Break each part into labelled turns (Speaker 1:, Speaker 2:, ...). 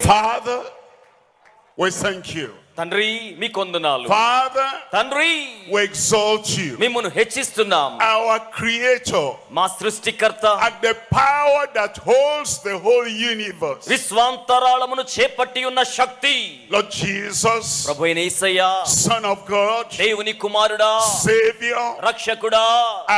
Speaker 1: Father, we thank you.
Speaker 2: తండ్రి మీకు వందనాలు.
Speaker 1: Father,
Speaker 2: తండ్రి
Speaker 1: we exalt you.
Speaker 2: మిమ్మును హెచ్చిస్తున్నాం.
Speaker 1: Our creator
Speaker 2: మా సృష్టికర్త
Speaker 1: and the power that holds the whole universe.
Speaker 2: విశ్వాంతరాళమును చేపట్టి ఉన్న శక్తి
Speaker 1: Lord Jesus,
Speaker 2: ప్రభువైన యేసయ్యా,
Speaker 1: Son of God,
Speaker 2: దేవుని కుమారుడా,
Speaker 1: Savior,
Speaker 2: రక్షకుడా,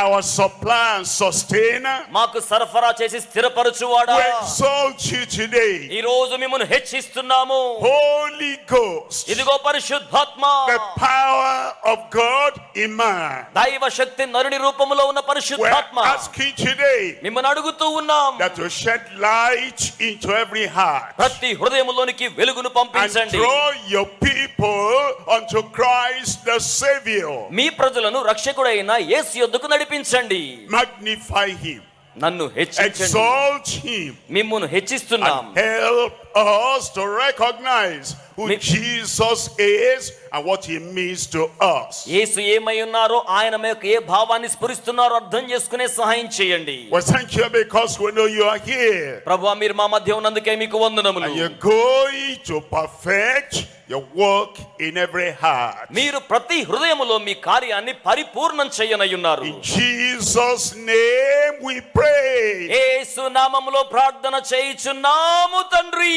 Speaker 1: our supply and sustainer,
Speaker 2: మాకు సరఫరా చేసి స్థిరపరచువాడా,
Speaker 1: we exalt you today.
Speaker 2: ఈ రోజు మిమ్మును హెచ్చిస్తున్నాము.
Speaker 1: Holy Ghost,
Speaker 2: ఇదిగో పరిశుద్ధాత్మ,
Speaker 1: the power of God in man.
Speaker 2: దైవ శక్తి నరుని రూపములో ఉన్న
Speaker 1: We're
Speaker 2: పరిశుద్ధాత్మ,
Speaker 1: asking today
Speaker 2: మిమ్మల్ని అడుగుతూ ఉన్నాం.
Speaker 1: that you shed light into every heart
Speaker 2: ప్రతి హృదయములోనికి వెలుగును
Speaker 1: and
Speaker 2: పంపించండి.
Speaker 1: draw your people unto Christ the Savior.
Speaker 2: మీ ప్రజలను రక్షకుడైన యేసు యొద్దకు నడిపించండి.
Speaker 1: Magnify him,
Speaker 2: నన్ను హెచ్చించండి.
Speaker 1: exalt him,
Speaker 2: మిమ్మును హెచ్చిస్తున్నాం.
Speaker 1: and help us to recognize who Jesus is and what he means to us.
Speaker 2: యేసు ఏమై ఉన్నారో, ఆయన మీకు ఏ భావాన్ని స్ఫురిస్తున్నారో అర్థం చేసుకునే సహాయం చేయండి.
Speaker 1: We thank you because we know you are here.
Speaker 2: ప్రభువా, మీరు మా మధ్య ఉన్నందుకే మీకు వందనములు.
Speaker 1: And you're going to perfect your work in every heart.
Speaker 2: మీరు ప్రతి హృదయములో మీ కార్యాన్ని పరిపూర్ణం చేయనయ్యున్నారు.
Speaker 1: In Jesus' name we pray.
Speaker 2: యేసు నామములో ప్రార్థన చేయుచున్నాము తండ్రి.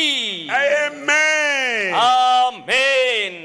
Speaker 1: Amen.
Speaker 2: Amen.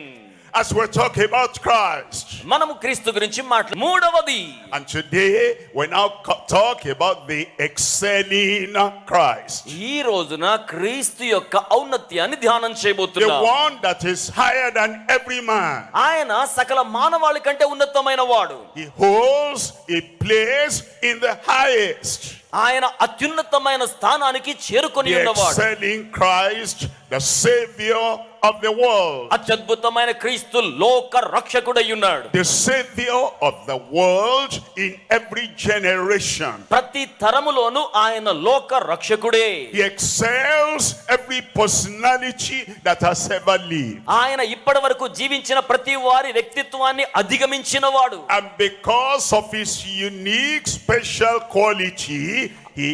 Speaker 1: As we're talking about Christ,
Speaker 2: మనము క్రీస్తు గురించి మూడవది.
Speaker 1: and today we now talk about the excelling Christ,
Speaker 2: ఈ రోజున క్రీస్తు యొక్క ఔన్నత్యాన్ని ధ్యానం
Speaker 1: the
Speaker 2: చేయబోతున్నాం.
Speaker 1: one that is higher than every man.
Speaker 2: ఆయన సకల మానవాళి కంటే ఉన్నతమైన వాడు.
Speaker 1: He holds a place in the highest.
Speaker 2: ఆయన అత్యున్నతమైన స్థానానికి చేరుకొని
Speaker 1: The
Speaker 2: ఉన్నవాడు.
Speaker 1: excelling Christ, the Savior of the world.
Speaker 2: అత్యద్భుతమైన క్రీస్తు లోక రక్షకుడై ఉన్నాడు.
Speaker 1: The Savior of the world in every generation.
Speaker 2: ప్రతి తరములోను ఆయన లోక రక్షకుడే.
Speaker 1: He excels every personality that has ever lived.
Speaker 2: ఆయన ఇప్పటి వరకు జీవించిన ప్రతి వారి వ్యక్తిత్వాన్ని అధిగమించిన వాడు.
Speaker 1: And because of his unique special quality, he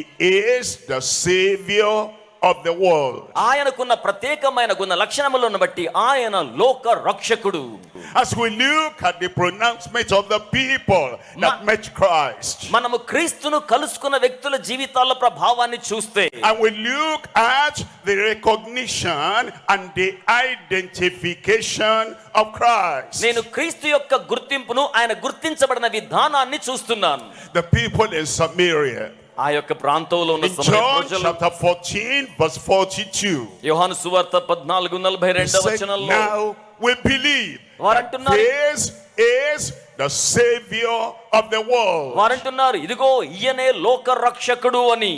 Speaker 1: is the Savior of the world.
Speaker 2: ఆయనకున్న ప్రత్యేకమైన గుణ లక్షణములను బట్టి ఆయన లోక రక్షకుడు.
Speaker 1: As we look at the pronouncement of the people that met Christ,
Speaker 2: మనము క్రీస్తును కలుసుకున్న వ్యక్తుల జీవితాల ప్రభావాన్ని చూస్తే,
Speaker 1: and we look at the recognition and the identification of Christ,
Speaker 2: నేను క్రీస్తు యొక్క గుర్తింపును, ఆయన గుర్తించబడిన విధానాన్ని చూస్తున్నాను.
Speaker 1: the people in Samaria,
Speaker 2: ఆ యొక్క ప్రాంతంలో ఉన్న
Speaker 1: in
Speaker 2: సమరయ
Speaker 1: John
Speaker 2: ప్రజలు,
Speaker 1: chapter 14 verse 42,
Speaker 2: యోహాను సువార్త
Speaker 1: he
Speaker 2: 14:42
Speaker 1: said,
Speaker 2: వచనంలో
Speaker 1: now we believe
Speaker 2: వారంటున్నారు,
Speaker 1: this is the Savior of the world.
Speaker 2: వారంటున్నారు, ఇదిగో ఈయనే లోక రక్షకుడు అని.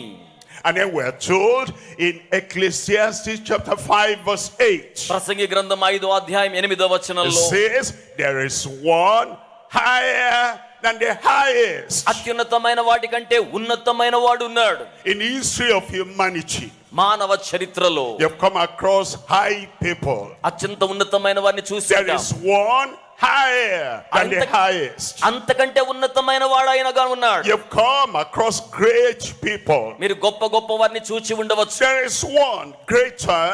Speaker 1: And then we're told in Ecclesiastes chapter 5 verse 8,
Speaker 2: ప్రసంగి గ్రంథం 5:8
Speaker 1: it
Speaker 2: వచనంలో,
Speaker 1: says there is one higher than the highest.
Speaker 2: అత్యున్నతమైన వాటి కంటే ఉన్నతమైన వాడు ఉన్నాడు.
Speaker 1: In the history of humanity,
Speaker 2: మానవ చరిత్రలో
Speaker 1: you've come across high people.
Speaker 2: అత్యంత ఉన్నతమైన వారిని చూసి
Speaker 1: There is one higher than the highest.
Speaker 2: అంతకంటే ఉన్నతమైన వాడు ఆయనగా ఉన్నాడు.
Speaker 1: You've come across great people.
Speaker 2: మీరు గొప్ప గొప్ప వారిని చూచి ఉండవచ్చు.
Speaker 1: There is one greater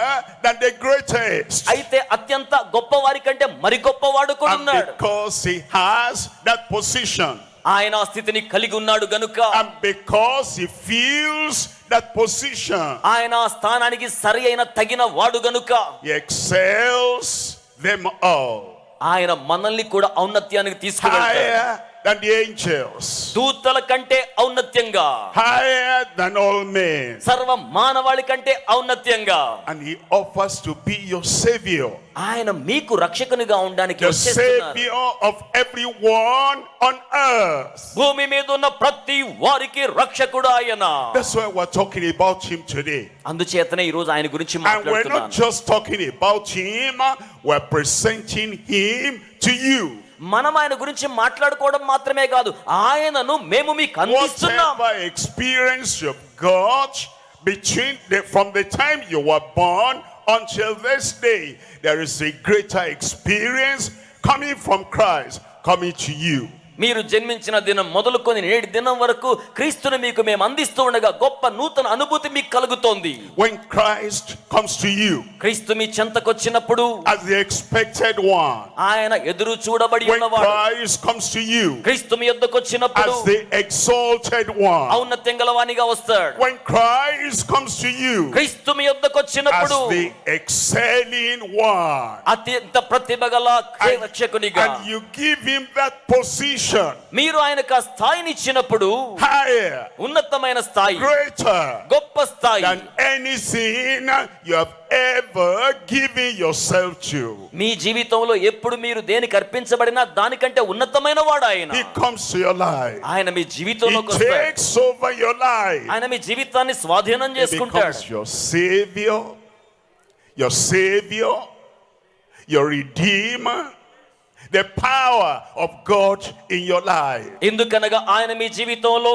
Speaker 1: than the greatest.
Speaker 2: అయితే అత్యంత గొప్ప వారి కంటే మరి గొప్పవాడు కూడా
Speaker 1: And
Speaker 2: ఉన్నాడు.
Speaker 1: because he has that position,
Speaker 2: ఆయన ఆ స్థితిని కలిగి ఉన్నాడు గనుక,
Speaker 1: and because he feels that position,
Speaker 2: ఆయన ఆ స్థానానికి సరి అయిన తగిన వాడు గనుక,
Speaker 1: he excels them all.
Speaker 2: ఆయన మనల్ని కూడా ఔన్నత్యానికి తీసుకువెళ్తాడు.
Speaker 1: Higher than the angels,
Speaker 2: దూతల కంటే ఔన్నత్యంగా,
Speaker 1: higher than all men,
Speaker 2: సర్వ మానవాళి కంటే ఔన్నత్యంగా,
Speaker 1: and he offers to be your Savior,
Speaker 2: ఆయన మీకు రక్షకునిగా ఉండడానికి
Speaker 1: the
Speaker 2: వచ్చేస్తున్నారు.
Speaker 1: Savior of everyone on earth.
Speaker 2: భూమి మీద ఉన్న ప్రతి వారికి రక్షకుడు ఆయన.
Speaker 1: That's why we're talking about him today.
Speaker 2: అందుచేతనే ఈ రోజు ఆయన గురించి
Speaker 1: And we're not
Speaker 2: మాట్లాడుతున్నాను.
Speaker 1: just talking about him, we're presenting him to you.
Speaker 2: మనం ఆయన గురించి మాట్లాడుకోవడం మాత్రమే కాదు, ఆయనను మేము మీకు అందిస్తున్నాం.
Speaker 1: Whatever experience you've got from the time you were born until this day, there is a greater experience coming from Christ, coming to you.
Speaker 2: మీరు జన్మించిన దినం మొదలుకొని నేటి దినం వరకు క్రీస్తుని మీకు మేము అందిస్తూ ఉండగా గొప్ప నూతన అనుభూతి మీకు కలుగుతోంది.
Speaker 1: When Christ comes to you
Speaker 2: క్రీస్తు మీ చెంతకొచ్చినప్పుడు
Speaker 1: as the expected one,
Speaker 2: ఆయన ఎదురు చూడబడి
Speaker 1: when
Speaker 2: ఉన్నవాడు.
Speaker 1: Christ comes to you
Speaker 2: క్రీస్తు మీ యొద్దకు వచ్చినప్పుడు
Speaker 1: as the exalted one,
Speaker 2: ఔన్నత్యం గలవానిగా వస్తాడు.
Speaker 1: when Christ comes to you
Speaker 2: క్రీస్తు మీ యొద్దకు
Speaker 1: as
Speaker 2: వచ్చినప్పుడు
Speaker 1: the excelling one,
Speaker 2: అత్యంత ప్రతిభ గల రక్షకునిగా
Speaker 1: and you give him that position
Speaker 2: మీరు ఆయనకు ఆ స్థాయిని ఇచ్చినప్పుడు
Speaker 1: higher,
Speaker 2: ఉన్నతమైన స్థాయి,
Speaker 1: greater
Speaker 2: గొప్ప స్థాయి
Speaker 1: than anything you have ever given yourself to.
Speaker 2: మీ జీవితంలో ఎప్పుడు మీరు దేనికి అర్పించబడినా దానికంటే ఉన్నతమైన వాడు ఆయన.
Speaker 1: He comes to your life.
Speaker 2: ఆయన మీ
Speaker 1: He
Speaker 2: జీవితంలోకి వస్తాడు.
Speaker 1: takes over your life.
Speaker 2: ఆయన మీ జీవితాన్ని స్వాధీనం
Speaker 1: He
Speaker 2: చేసుకుంటాడు.
Speaker 1: becomes your savior, your redeemer, the power of God in your life.
Speaker 2: ఎందుకనగా ఆయన మీ జీవితంలో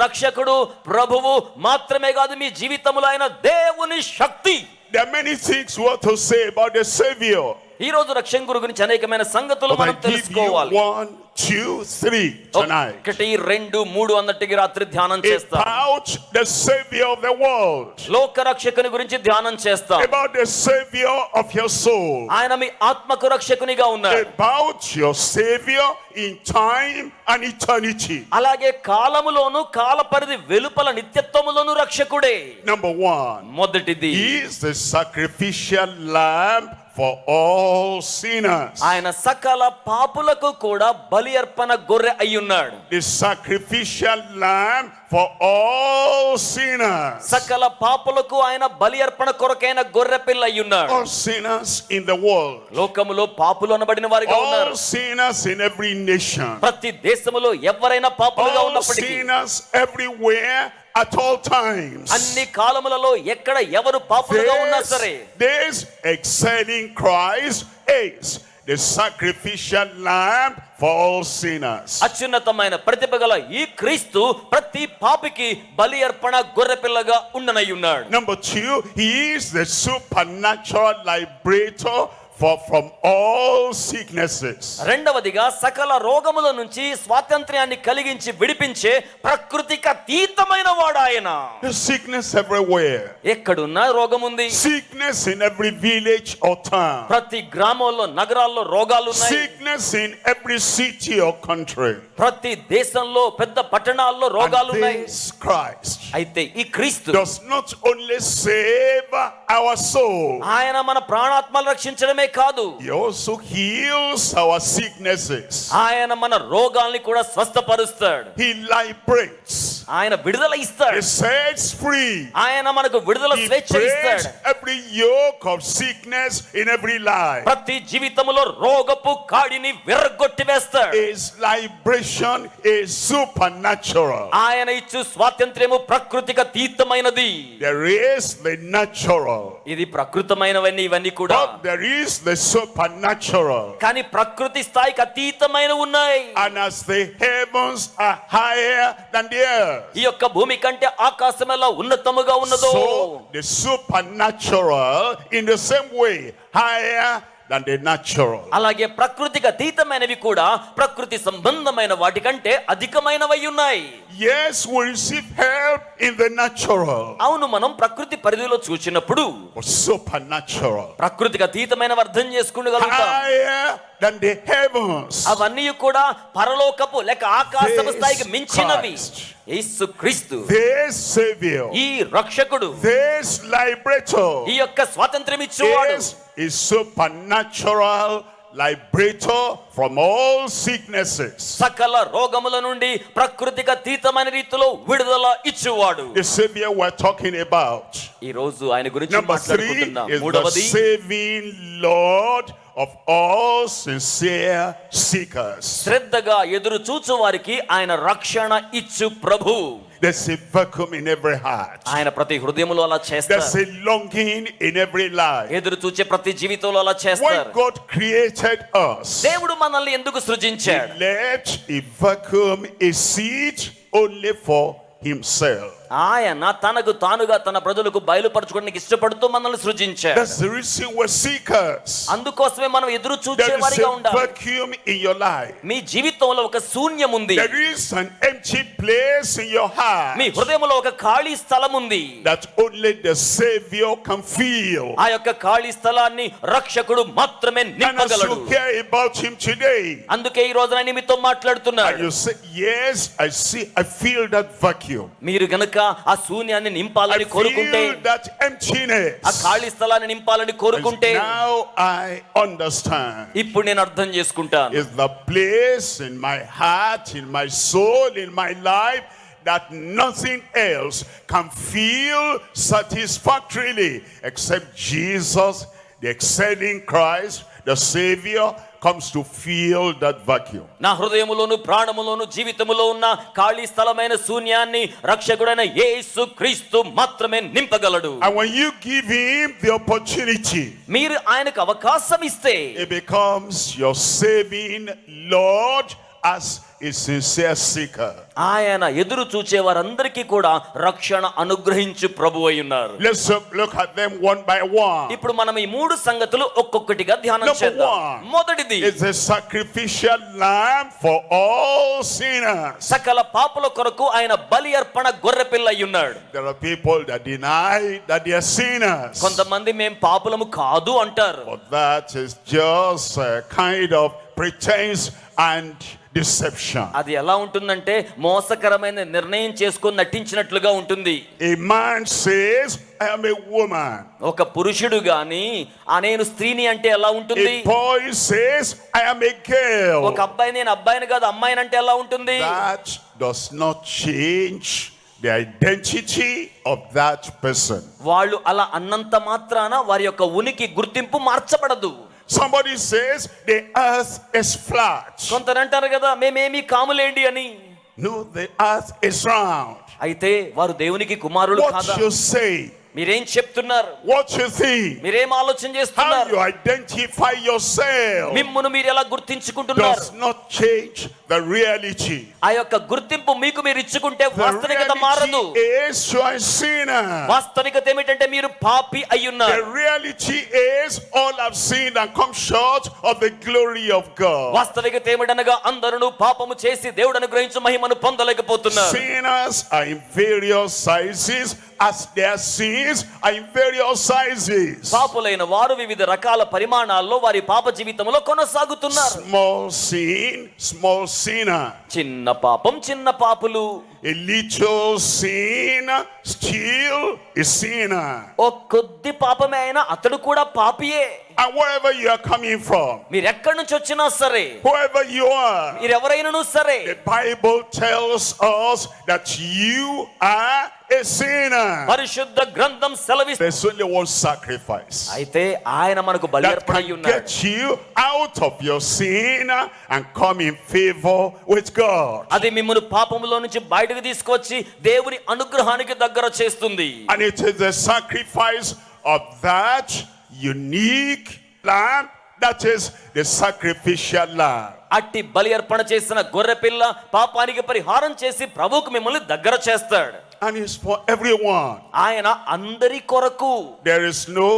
Speaker 2: రక్షకుడు ప్రభువు మాత్రమే కాదు, మీ జీవితంలో ఆయన దేవుని శక్తి.
Speaker 1: There are many things we want to say about the Savior.
Speaker 2: ఈ రోజు రక్షణ గురించి అనేకమైన సంగతులు
Speaker 1: But I
Speaker 2: మనం
Speaker 1: give you
Speaker 2: తెలుసుకోవాలి.
Speaker 1: 1, 2, 3 tonight.
Speaker 2: 1, 2, 3 అన్నట్టుగా రాత్రి ధ్యానం చేస్తాం.
Speaker 1: About the Savior of the world.
Speaker 2: లోక రక్షకుని గురించి ధ్యానం చేస్తాం.
Speaker 1: About the Savior of your soul.
Speaker 2: ఆయన మీ ఆత్మకు రక్షకునిగా ఉన్నాడు.
Speaker 1: About your Savior in time and eternity.
Speaker 2: అలాగే కాలములోను కాల పరిధి వెలుపల నిత్యత్వములోను రక్షకుడే.
Speaker 1: Number 1.
Speaker 2: మొదటిది,
Speaker 1: He is the sacrificial lamb for all sinners.
Speaker 2: ఆయన సకల పాపులకు కూడా బలి అర్పణ గొర్రె అయ్యున్నాడు.
Speaker 1: The sacrificial lamb for all sinners.
Speaker 2: సకల పాపులకు ఆయన బలి అర్పణ కొరకైన గొర్రె పిల్ల అయ్యున్నాడు.
Speaker 1: All sinners in the world.
Speaker 2: లోకములో పాపులు అనబడిన వారిగా ఉన్నారు.
Speaker 1: All sinners in every nation.
Speaker 2: ప్రతి దేశములో ఎవరైనా పాపులుగా
Speaker 1: All
Speaker 2: ఉన్నప్పటికీ,
Speaker 1: sinners everywhere at all times.
Speaker 2: అన్ని కాలములలో ఎక్కడ ఎవరు పాపులుగా ఉన్నా సరే,
Speaker 1: This excelling Christ is the sacrificial lamb for all sinners.
Speaker 2: అత్యున్నతమైన ప్రతిభ గల ఈ క్రీస్తు ప్రతి పాపికి బలి అర్పణ గొర్రె పిల్లగా ఉండనై ఉన్నాడు.
Speaker 1: Number 2, he is the supernatural liberator from all sicknesses.
Speaker 2: రెండవదిగా సకల రోగముల నుంచి స్వాతంత్ర్యాన్ని కలిగించి విడిపించే ప్రకృతికి అతీతమైన వాడు ఆయన.
Speaker 1: There's sickness everywhere.
Speaker 2: ఎక్కడున్నా రోగం ఉంది.
Speaker 1: Sickness in every village or town.
Speaker 2: ప్రతి గ్రామంలో నగరాల్లో రోగాలు ఉన్నాయి.
Speaker 1: Sickness in every city or country.
Speaker 2: ప్రతి దేశంలో పెద్ద పట్టణాల్లో రోగాలు
Speaker 1: And
Speaker 2: ఉన్నాయి.
Speaker 1: this Christ
Speaker 2: అయితే ఈ క్రీస్తు
Speaker 1: does not only save our soul,
Speaker 2: ఆయన మన ప్రాణాత్మలు రక్షించడమే కాదు,
Speaker 1: he also heals our sicknesses.
Speaker 2: ఆయన మన రోగాల్ని కూడా స్వస్థపరుస్తాడు.
Speaker 1: He liberates.
Speaker 2: ఆయన విడుదల ఇస్తాడు.
Speaker 1: He sets free.
Speaker 2: ఆయన మనకు విడుదల
Speaker 1: He
Speaker 2: స్వేచ్ఛ
Speaker 1: breaks
Speaker 2: ఇస్తాడు.
Speaker 1: every yoke of sickness in every life.
Speaker 2: ప్రతి జీవితంలో రోగపు కాడిని విరగొట్టి వేస్తాడు.
Speaker 1: His liberation is supernatural.
Speaker 2: ఆయన ఇచ్చు స్వాతంత్ర్యము ప్రకృతికి అతీతమైనది.
Speaker 1: There is the natural,
Speaker 2: ఇది ప్రకృతమైనవన్నీ ఇవన్నీ కూడా,
Speaker 1: but there is the supernatural.
Speaker 2: కానీ ప్రకృతి స్థాయికి అతీతమైన ఉన్నాయి.
Speaker 1: And as the heavens are higher than the earth,
Speaker 2: ఈ యొక్క భూమి కంటే ఆకాశం ఎలా ఉన్నతముగా ఉన్నదో,
Speaker 1: so the supernatural in the same way higher than the natural.
Speaker 2: అలాగే ప్రకృతికి అతీతమైనవి కూడా ప్రకృతి సంబంధమైన వాటికంటే అధికమైనవై ఉన్నాయి.
Speaker 1: Yes, we receive help in the natural,
Speaker 2: అవును, మనం ప్రకృతి పరిధిలో చూసినప్పుడు
Speaker 1: but supernatural
Speaker 2: ప్రకృతికి అతీతమైనవి అర్థం చేసుకునగలుగుతాం.
Speaker 1: higher than the heavens.
Speaker 2: అవన్నీ కూడా పరలోకపు లేక ఆకాశపు
Speaker 1: This
Speaker 2: స్థాయికి మించినవి.
Speaker 1: Christ,
Speaker 2: యేసు క్రీస్తు,
Speaker 1: this Savior,
Speaker 2: ఈ రక్షకుడు,
Speaker 1: this liberator,
Speaker 2: ఈ యొక్క స్వాతంత్ర్యం ఇచ్చేవాడు,
Speaker 1: is supernatural liberator from all sicknesses.
Speaker 2: సకల రోగముల నుండి ప్రకృతికి అతీతమైన రీతిలో విడుదల ఇచ్చేవాడు.
Speaker 1: The Savior we're talking about.
Speaker 2: ఈ రోజు ఆయన గురించి
Speaker 1: Number 3
Speaker 2: మాట్లాడుకుంటున్నాం.
Speaker 1: is the
Speaker 2: మూడవది,
Speaker 1: saving Lord of all sincere seekers.
Speaker 2: శ్రద్ధగా ఎదురు చూచు వారికి ఆయన రక్షణ ఇచ్చు ప్రభు.
Speaker 1: There's a vacuum in every heart.
Speaker 2: ఆయన ప్రతి హృదయములో అలా
Speaker 1: There's
Speaker 2: చేస్తారు.
Speaker 1: a longing in every life.
Speaker 2: ఎదురు చూచే ప్రతి జీవితంలో అలా
Speaker 1: When
Speaker 2: చేస్తారు.
Speaker 1: God created us,
Speaker 2: దేవుడు మనల్ని ఎందుకు
Speaker 1: He
Speaker 2: సృజించాడు?
Speaker 1: left a vacuum, a seat only for Himself.
Speaker 2: ఆయన తనకు తానుగా తన ప్రజలకు బయలుపరచుకోవడానికి ఇష్టపడుతూ మనల్ని సృజించాడు.
Speaker 1: That's the reason we're seekers.
Speaker 2: అందుకోసమే మనం ఎదురు
Speaker 1: There
Speaker 2: చూచేవారిగా
Speaker 1: is a
Speaker 2: ఉండాలి.
Speaker 1: vacuum in your life.
Speaker 2: మీ జీవితంలో ఒక శూన్యం ఉంది.
Speaker 1: There is an empty place in your heart
Speaker 2: మీ హృదయంలో ఒక ఖాళీ స్థలం ఉంది.
Speaker 1: that only the Savior can fill.
Speaker 2: ఆ యొక్క ఖాళీ స్థలాన్ని రక్షకుడు మాత్రమే
Speaker 1: And as
Speaker 2: నింపగలడు.
Speaker 1: you hear about him today,
Speaker 2: అందుకే ఈ రోజున ఆయన మీతో
Speaker 1: and
Speaker 2: మాట్లాడుతున్నాడు.
Speaker 1: you say, yes, I feel that vacuum.
Speaker 2: మీరు గనుక ఆ శూన్యాన్ని
Speaker 1: I
Speaker 2: నింపాలని కోరుకుంటే,
Speaker 1: feel that
Speaker 2: ఆ
Speaker 1: emptiness.
Speaker 2: ఖాళీ స్థలాన్ని నింపాలని కోరుకుంటే,
Speaker 1: And now I understand.
Speaker 2: ఇప్పుడు నేను అర్థం చేసుకుంటాను.
Speaker 1: Is the place in my heart, in my soul, in my life that nothing else can feel satisfactorily except Jesus, the excelling Christ, the Savior, comes to fill that vacuum.
Speaker 2: నా హృదయములోను ప్రాణములోను జీవితములో ఉన్న ఖాళీ స్థలమైన శూన్యాన్ని రక్షకుడైన యేసు క్రీస్తు మాత్రమే నింపగలడు.
Speaker 1: And when you give him the opportunity,
Speaker 2: మీరు ఆయనకు అవకాశం ఇస్తే
Speaker 1: he becomes your saving Lord as a sincere seeker.
Speaker 2: ఆయన ఎదురు చూచే వారందరికీ కూడా రక్షణ అనుగ్రహించు ప్రభువు అయి ఉన్నారు.
Speaker 1: Let's look at them one by one.
Speaker 2: ఇప్పుడు మనం ఈ మూడు సంగతులు ఒక్కొక్కటిగా ధ్యానం
Speaker 1: Number
Speaker 2: చేద్దాం.
Speaker 1: one,
Speaker 2: మొదటిది,
Speaker 1: it's a sacrificial lamb for all sinners.
Speaker 2: సకల పాపుల కొరకు ఆయన బలి అర్పణ గొర్రెపిల్ల అయి ఉన్నాడు.
Speaker 1: There are people that deny that they are sinners.
Speaker 2: కొంతమంది మేము పాపులము కాదు అంటారు.
Speaker 1: But that is just a kind of pretense and deception.
Speaker 2: అది ఎలా ఉంటుందంటే మోసకరమైన నిర్ణయం చేసుకొని నటించినట్లుగా ఉంటుంది.
Speaker 1: A man says, I am a woman.
Speaker 2: ఒక పురుషుడు గాని నేను స్త్రీని అంటే ఎలా ఉంటుంది?
Speaker 1: A boy says, I am a girl.
Speaker 2: ఒక అబ్బాయి నేను అబ్బాయిని కాదు అమ్మాయిని అంటే ఎలా ఉంటుంది?
Speaker 1: That does not change the identity of that person.
Speaker 2: వాళ్ళు అలా అన్నంత మాత్రాన వారి యొక్క ఉనికి గుర్తింపు మార్చబడదు.
Speaker 1: Somebody says the earth is flat.
Speaker 2: కొందరు అంటారు కదా మేమేమి కాములేండి అని.
Speaker 1: No, the earth is round.
Speaker 2: అయితే వారు దేవునికి కుమారులు
Speaker 1: What
Speaker 2: కాదా?
Speaker 1: you say,
Speaker 2: మీరేం చెప్తున్నారు?
Speaker 1: what you think,
Speaker 2: మీరేం ఆలోచన
Speaker 1: how
Speaker 2: చేస్తున్నారు?
Speaker 1: you identify yourself
Speaker 2: మిమ్మును మీరు ఎలా గుర్తించుకుంటున్నారు?
Speaker 1: does not change the reality.
Speaker 2: ఆ యొక్క గుర్తింపు మీకు మీరు ఇచ్చుకుంటే
Speaker 1: The
Speaker 2: వాస్తవికత మారదు.
Speaker 1: reality is you are a sinner.
Speaker 2: వాస్తవికత ఏమిటంటే మీరు పాపి
Speaker 1: The
Speaker 2: అయ్యున్నారు.
Speaker 1: reality is all have sinned and come short of the glory of God.
Speaker 2: వాస్తవికత ఏమిటనగా అందరూ పాపము చేసి దేవుడు అనుగ్రహించు మహిమను పొందలేకపోతున్నారు.
Speaker 1: Sinners are in various sizes as their sins are in various sizes.
Speaker 2: పాపులైన వారు వివిధ రకాల పరిమాణాల్లో వారి పాప జీవితంలో కొనసాగుతున్నారు.
Speaker 1: Small sin, small sinner.
Speaker 2: చిన్న పాపం చిన్న పాపులు.
Speaker 1: A little sin, still a sinner.
Speaker 2: ఓ కొద్ది పాపమే అయినా అతడు కూడా పాపియే.
Speaker 1: And wherever you are coming from,
Speaker 2: మీరు ఎక్కడి నుంచి వచ్చినా సరే,
Speaker 1: whoever you are,
Speaker 2: మీరెవరైనాను సరే,
Speaker 1: the Bible tells us that you are a sinner.
Speaker 2: పరిశుద్ధ గ్రంథం సెలవిస్తుంది.
Speaker 1: There's only one sacrifice
Speaker 2: అయితే ఆయన మనకు బలి
Speaker 1: that
Speaker 2: అర్పణ
Speaker 1: can
Speaker 2: అయి ఉన్నాడు.
Speaker 1: get you out of your sin and come in favor with God.
Speaker 2: అది మిమ్మల్ని పాపములో నుంచి బయటకు తీసుకొచ్చి దేవుని అనుగ్రహానికి దగ్గర చేస్తుంది.
Speaker 1: And it is the sacrifice of that unique lamb that is the sacrificial lamb.
Speaker 2: అట్టి బలి అర్పణ చేసిన గొర్రె పిల్ల పాపానికి పరిహారం చేసి ప్రభువుకు మిమ్మల్ని దగ్గర చేస్తాడు.
Speaker 1: And it's for everyone.
Speaker 2: ఆయన అందరి కొరకు.
Speaker 1: There is no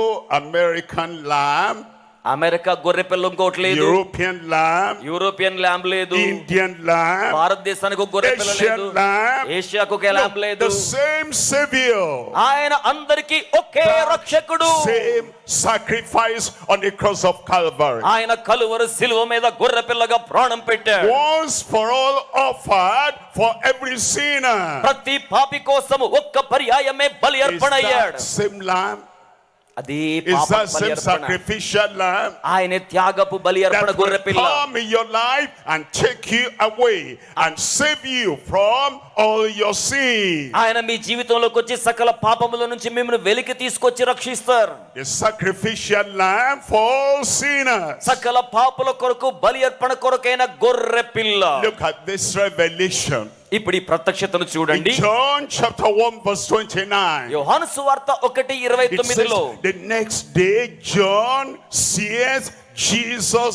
Speaker 1: American lamb,
Speaker 2: America గొర్రె పిల్ల ఇంకోటి లేదు,
Speaker 1: European lamb,
Speaker 2: యూరోపియన్ ల్యాంబ్ లేదు,
Speaker 1: Indian lamb,
Speaker 2: భారతదేశానికి ఒక గొర్రె పిల్ల
Speaker 1: Asian
Speaker 2: లేదు,
Speaker 1: lamb.
Speaker 2: ఏషియాకు ఒక ల్యాంబ్ లేదు.
Speaker 1: The same Savior,
Speaker 2: ఆయన అందరికీ ఒకే రక్షకుడు.
Speaker 1: same sacrifice on the cross of Calvary.
Speaker 2: ఆయన కలువరు శిలువ మీద గొర్రె పిల్లగా ప్రాణం పెట్టాడు.
Speaker 1: Once for all offered for every sinner.
Speaker 2: ప్రతి పాపి కోసం ఒక్క పర్యాయమే బలి
Speaker 1: Is
Speaker 2: అర్పణ
Speaker 1: that
Speaker 2: అయ్యాడు.
Speaker 1: same lamb?
Speaker 2: అది
Speaker 1: Is
Speaker 2: పాప
Speaker 1: that
Speaker 2: బలి
Speaker 1: same
Speaker 2: అర్పణ.
Speaker 1: sacrificial lamb
Speaker 2: ఆయన త్యాగపు బలి అర్పణ
Speaker 1: that
Speaker 2: గొర్రె
Speaker 1: will
Speaker 2: పిల్ల
Speaker 1: come in your life and take you away and save you from all your sins?
Speaker 2: ఆయన మీ జీవితంలోకి వచ్చి సకల పాపముల నుంచి మిమ్మల్ని వెలికి తీసుకొచ్చి రక్షిస్తారు.
Speaker 1: The sacrificial lamb for all sinners.
Speaker 2: సకల పాపుల కొరకు బలి అర్పణ కొరకైన గొర్రె పిల్ల.
Speaker 1: Look at this revelation.
Speaker 2: ఇప్పుడు ఈ ప్రత్యక్షతను
Speaker 1: In
Speaker 2: చూడండి.
Speaker 1: John chapter 1 verse 29.
Speaker 2: యోహాను సువార్త 1:29లో
Speaker 1: the next day John sees Jesus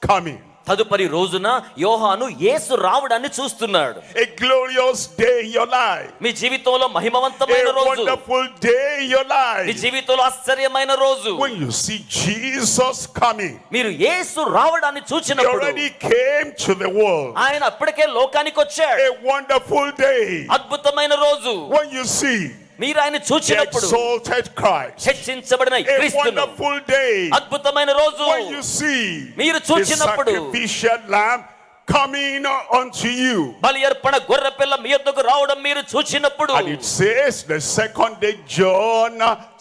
Speaker 1: coming.
Speaker 2: తదుపరి రోజున యోహాను యేసు రావడాన్ని చూస్తున్నాడు.
Speaker 1: A glorious day in your life.
Speaker 2: మీ జీవితంలో మహిమవంతమైన
Speaker 1: A
Speaker 2: రోజు,
Speaker 1: wonderful day in your
Speaker 2: me
Speaker 1: life.
Speaker 2: జీవితంలో ఆశ్చర్యమైన రోజు.
Speaker 1: When you see Jesus coming,
Speaker 2: మీరు యేసు రావడాన్ని
Speaker 1: he
Speaker 2: చూచినప్పుడు
Speaker 1: already came to the world.
Speaker 2: ఆయన అప్పటికే లోకానికి వచ్చాడు.
Speaker 1: A wonderful day.
Speaker 2: అద్భుతమైన రోజు.
Speaker 1: When you see
Speaker 2: మీరు ఆయన
Speaker 1: the
Speaker 2: చూచినప్పుడు
Speaker 1: exalted Christ.
Speaker 2: హెచ్చించబడిన
Speaker 1: A
Speaker 2: క్రీస్తును,
Speaker 1: wonderful day.
Speaker 2: అద్భుతమైన రోజు.
Speaker 1: When you see
Speaker 2: మీరు
Speaker 1: the
Speaker 2: చూచినప్పుడు
Speaker 1: sacrificial lamb coming unto you.
Speaker 2: బలి అర్పణ గొర్రె పిల్ల మీ యొద్దకు రావడం మీరు చూచినప్పుడు,
Speaker 1: And it says the second day John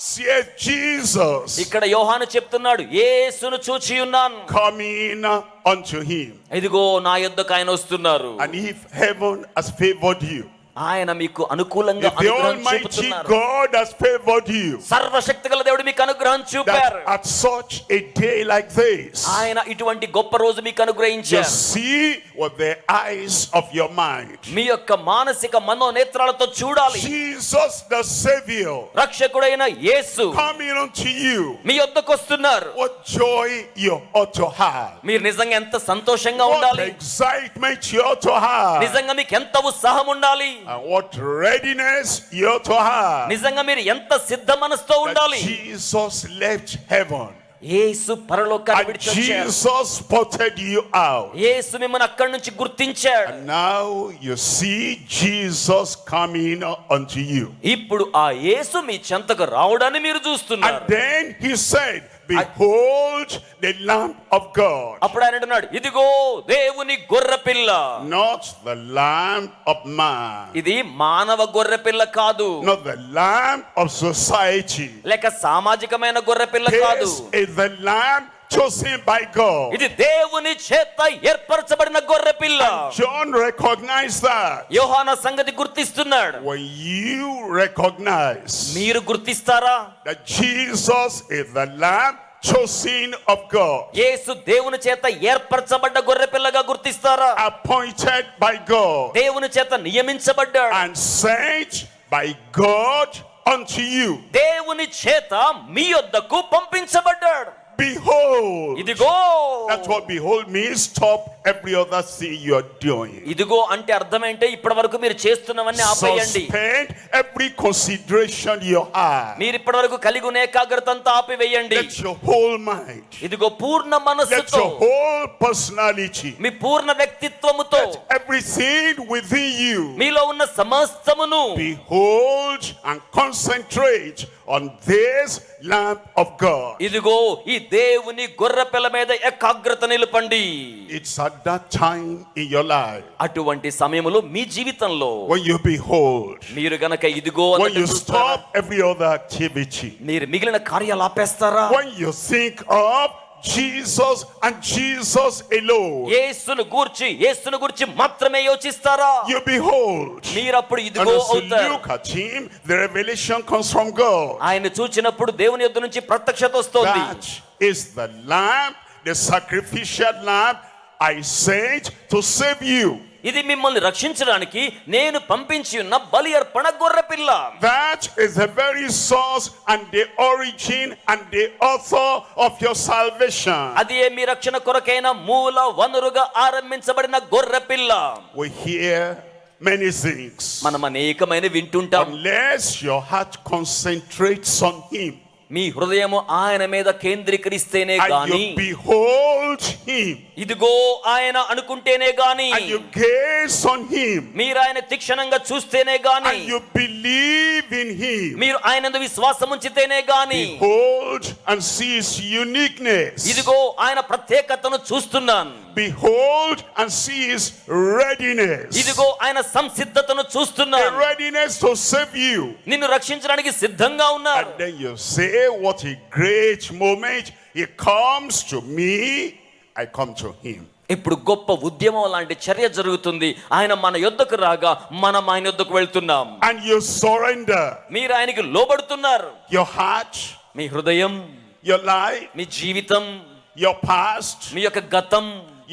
Speaker 1: sees Jesus
Speaker 2: ఇక్కడ యోహాను చెప్తున్నాడు, యేసును చూచి ఉన్నాను,
Speaker 1: coming unto him.
Speaker 2: ఇదిగో నా యొద్దకు ఆయన వస్తున్నారు.
Speaker 1: And if heaven has favored you,
Speaker 2: ఆయన మీకు అనుకూలంగా
Speaker 1: if the
Speaker 2: అనుగ్రహం
Speaker 1: Almighty
Speaker 2: చూపుతున్నారు.
Speaker 1: God has favored you,
Speaker 2: సర్వశక్తిగల దేవుడు మీకు అనుగ్రహం చూపారు.
Speaker 1: that at such a day like this,
Speaker 2: ఆయన ఇటువంటి గొప్ప రోజు మీకు
Speaker 1: you
Speaker 2: అనుగ్రహించారు.
Speaker 1: see with the eyes of your mind
Speaker 2: మీ యొక్క మానసిక మనోనేత్రాలతో చూడాలి.
Speaker 1: Jesus the Savior
Speaker 2: రక్షకుడైన యేసు
Speaker 1: coming unto you.
Speaker 2: మీ యొద్దకు వస్తున్నారు.
Speaker 1: What joy you ought to have.
Speaker 2: మీరు నిజంగా ఎంత సంతోషంగా
Speaker 1: What
Speaker 2: ఉండాలి,
Speaker 1: excitement you ought to have.
Speaker 2: నిజంగా మీకు ఎంత ఉత్సాహం ఉండాలి,
Speaker 1: And what readiness you ought to have.
Speaker 2: నిజంగా మీరు ఎంత సిద్ధ మనసుతో
Speaker 1: That
Speaker 2: ఉండాలి.
Speaker 1: Jesus left heaven
Speaker 2: యేసు పరలోకాన్ని
Speaker 1: and
Speaker 2: విడిచి వచ్చారు.
Speaker 1: Jesus spotted you out.
Speaker 2: యేసు మిమ్మల్ని అక్కడి నుంచి గుర్తించాడు.
Speaker 1: And now you see Jesus coming unto you.
Speaker 2: ఇప్పుడు ఆ యేసు మీ చెంతకు రావడాన్ని మీరు చూస్తున్నారు.
Speaker 1: And then he said, behold the Lamb of God.
Speaker 2: అప్పుడు ఆయన అంటున్నాడు, ఇదిగో దేవుని గొర్రె పిల్ల.
Speaker 1: Not the Lamb of man.
Speaker 2: ఇది మానవ గొర్రె పిల్ల కాదు,
Speaker 1: Not the Lamb of society.
Speaker 2: లేక సామాజికమైన గొర్రె పిల్ల కాదు.
Speaker 1: This is the Lamb chosen by God.
Speaker 2: ఇది దేవుని చేత ఏర్పరచబడిన గొర్రె పిల్ల.
Speaker 1: John recognized that.
Speaker 2: యోహాను సంగతి గుర్తిస్తున్నాడు.
Speaker 1: When you recognize
Speaker 2: మీరు గుర్తిస్తారా?
Speaker 1: that Jesus is the Lamb chosen of God,
Speaker 2: యేసు దేవుని చేత ఏర్పరచబడ్డ గొర్రె పిల్లగా గుర్తిస్తారా?
Speaker 1: appointed by God
Speaker 2: దేవుని చేత నియమించబడ్డాడు,
Speaker 1: and sent by God unto you.
Speaker 2: దేవుని చేత మీ యొద్దకు పంపించబడ్డాడు.
Speaker 1: Behold.
Speaker 2: ఇదిగో.
Speaker 1: That's what behold means. Stop every other thing you're doing.
Speaker 2: ఇదిగో అంటే అర్థం ఏంటంటే ఇప్పటి వరకు మీరు చేస్తున్నవన్నీ ఆపేయండి.
Speaker 1: Suspend every consideration you have.
Speaker 2: మీరు ఇప్పటి వరకు కలిగి ఉన్న ఏకాగ్రత అంతా ఆపివేయండి.
Speaker 1: Let your whole mind,
Speaker 2: ఇదిగో పూర్ణ
Speaker 1: let
Speaker 2: మనస్సుతో,
Speaker 1: your whole personality,
Speaker 2: me Purna వ్యక్తిత్వముతో,
Speaker 1: let everything within you
Speaker 2: మీలో ఉన్న సమస్తమును
Speaker 1: behold and concentrate on this Lamb of God.
Speaker 2: ఇదిగో ఈ దేవుని గొర్రె పిల్ల మీద ఏకాగ్రత నిలపండి.
Speaker 1: It's at that time in your life
Speaker 2: అటువంటి సమయములో మీ జీవితంలో
Speaker 1: when you behold,
Speaker 2: మీరు గనక ఇదిగో
Speaker 1: when
Speaker 2: అన్నట్టు
Speaker 1: you
Speaker 2: చూస్తారా?
Speaker 1: stop every other activity,
Speaker 2: మీరు మిగిలిన కార్యాలు ఆపేస్తారా?
Speaker 1: when you think of Jesus and Jesus alone,
Speaker 2: యేసును గూర్చి మాత్రమే యోచిస్తారా?
Speaker 1: you behold.
Speaker 2: మీరప్పుడు
Speaker 1: And
Speaker 2: ఇదిగో
Speaker 1: as you
Speaker 2: అవుతారు.
Speaker 1: look at him, the revelation comes from God.
Speaker 2: ఆయన చూచినప్పుడు దేవుని యొద్ద నుంచి ప్రత్యక్షత వస్తోంది.
Speaker 1: That is the lamb, the sacrificial lamb I sent to save you.
Speaker 2: ఇది మిమ్మల్ని రక్షించడానికి నేను పంపించి ఉన్న బలి అర్పణ గొర్రె పిల్ల.
Speaker 1: That is the very source and the origin and the author of your salvation.
Speaker 2: అది మీ రక్షణ కొరకైన మూల వనరుగా ఆరంభించబడిన గొర్రె పిల్ల.
Speaker 1: We hear many things.
Speaker 2: మనం అనేకమైన వింటుంటాం.
Speaker 1: Unless your heart concentrates on him
Speaker 2: మీ హృదయము ఆయన మీద కేంద్రీకరిస్తేనే
Speaker 1: and
Speaker 2: గాని,
Speaker 1: you behold him
Speaker 2: ఇదిగో ఆయన అనుకుంటేనే గాని,
Speaker 1: and you gaze on him
Speaker 2: మీరు ఆయన తీక్షణంగా చూస్తేనే గాని,
Speaker 1: and you believe in him,
Speaker 2: మీరు ఆయన యందు విశ్వాసం ఉంచితేనే గాని,
Speaker 1: behold and see his uniqueness,
Speaker 2: ఇదిగో ఆయన ప్రత్యేకతను చూస్తున్నాను,
Speaker 1: behold and see his readiness,
Speaker 2: ఇదిగో ఆయన సంసిద్ధతను
Speaker 1: a
Speaker 2: చూస్తున్నాను,
Speaker 1: readiness to save you.
Speaker 2: నిన్ను రక్షించడానికి సిద్ధంగా ఉన్నారు.
Speaker 1: And then you say, what a great moment. He comes to me, I come to him.
Speaker 2: ఇప్పుడు గొప్ప ఉద్యమం లాంటి చర్య జరుగుతుంది. ఆయన మన యొద్దకు రాగా మనం ఆయన యొద్దకు వెళ్తున్నాం.
Speaker 1: And you surrender
Speaker 2: మీరు ఆయనకి లోబడుతున్నారు.
Speaker 1: your heart,
Speaker 2: మీ హృదయం,
Speaker 1: your life,
Speaker 2: మీ జీవితం,
Speaker 1: your past,
Speaker 2: మీ యొక్క గతం,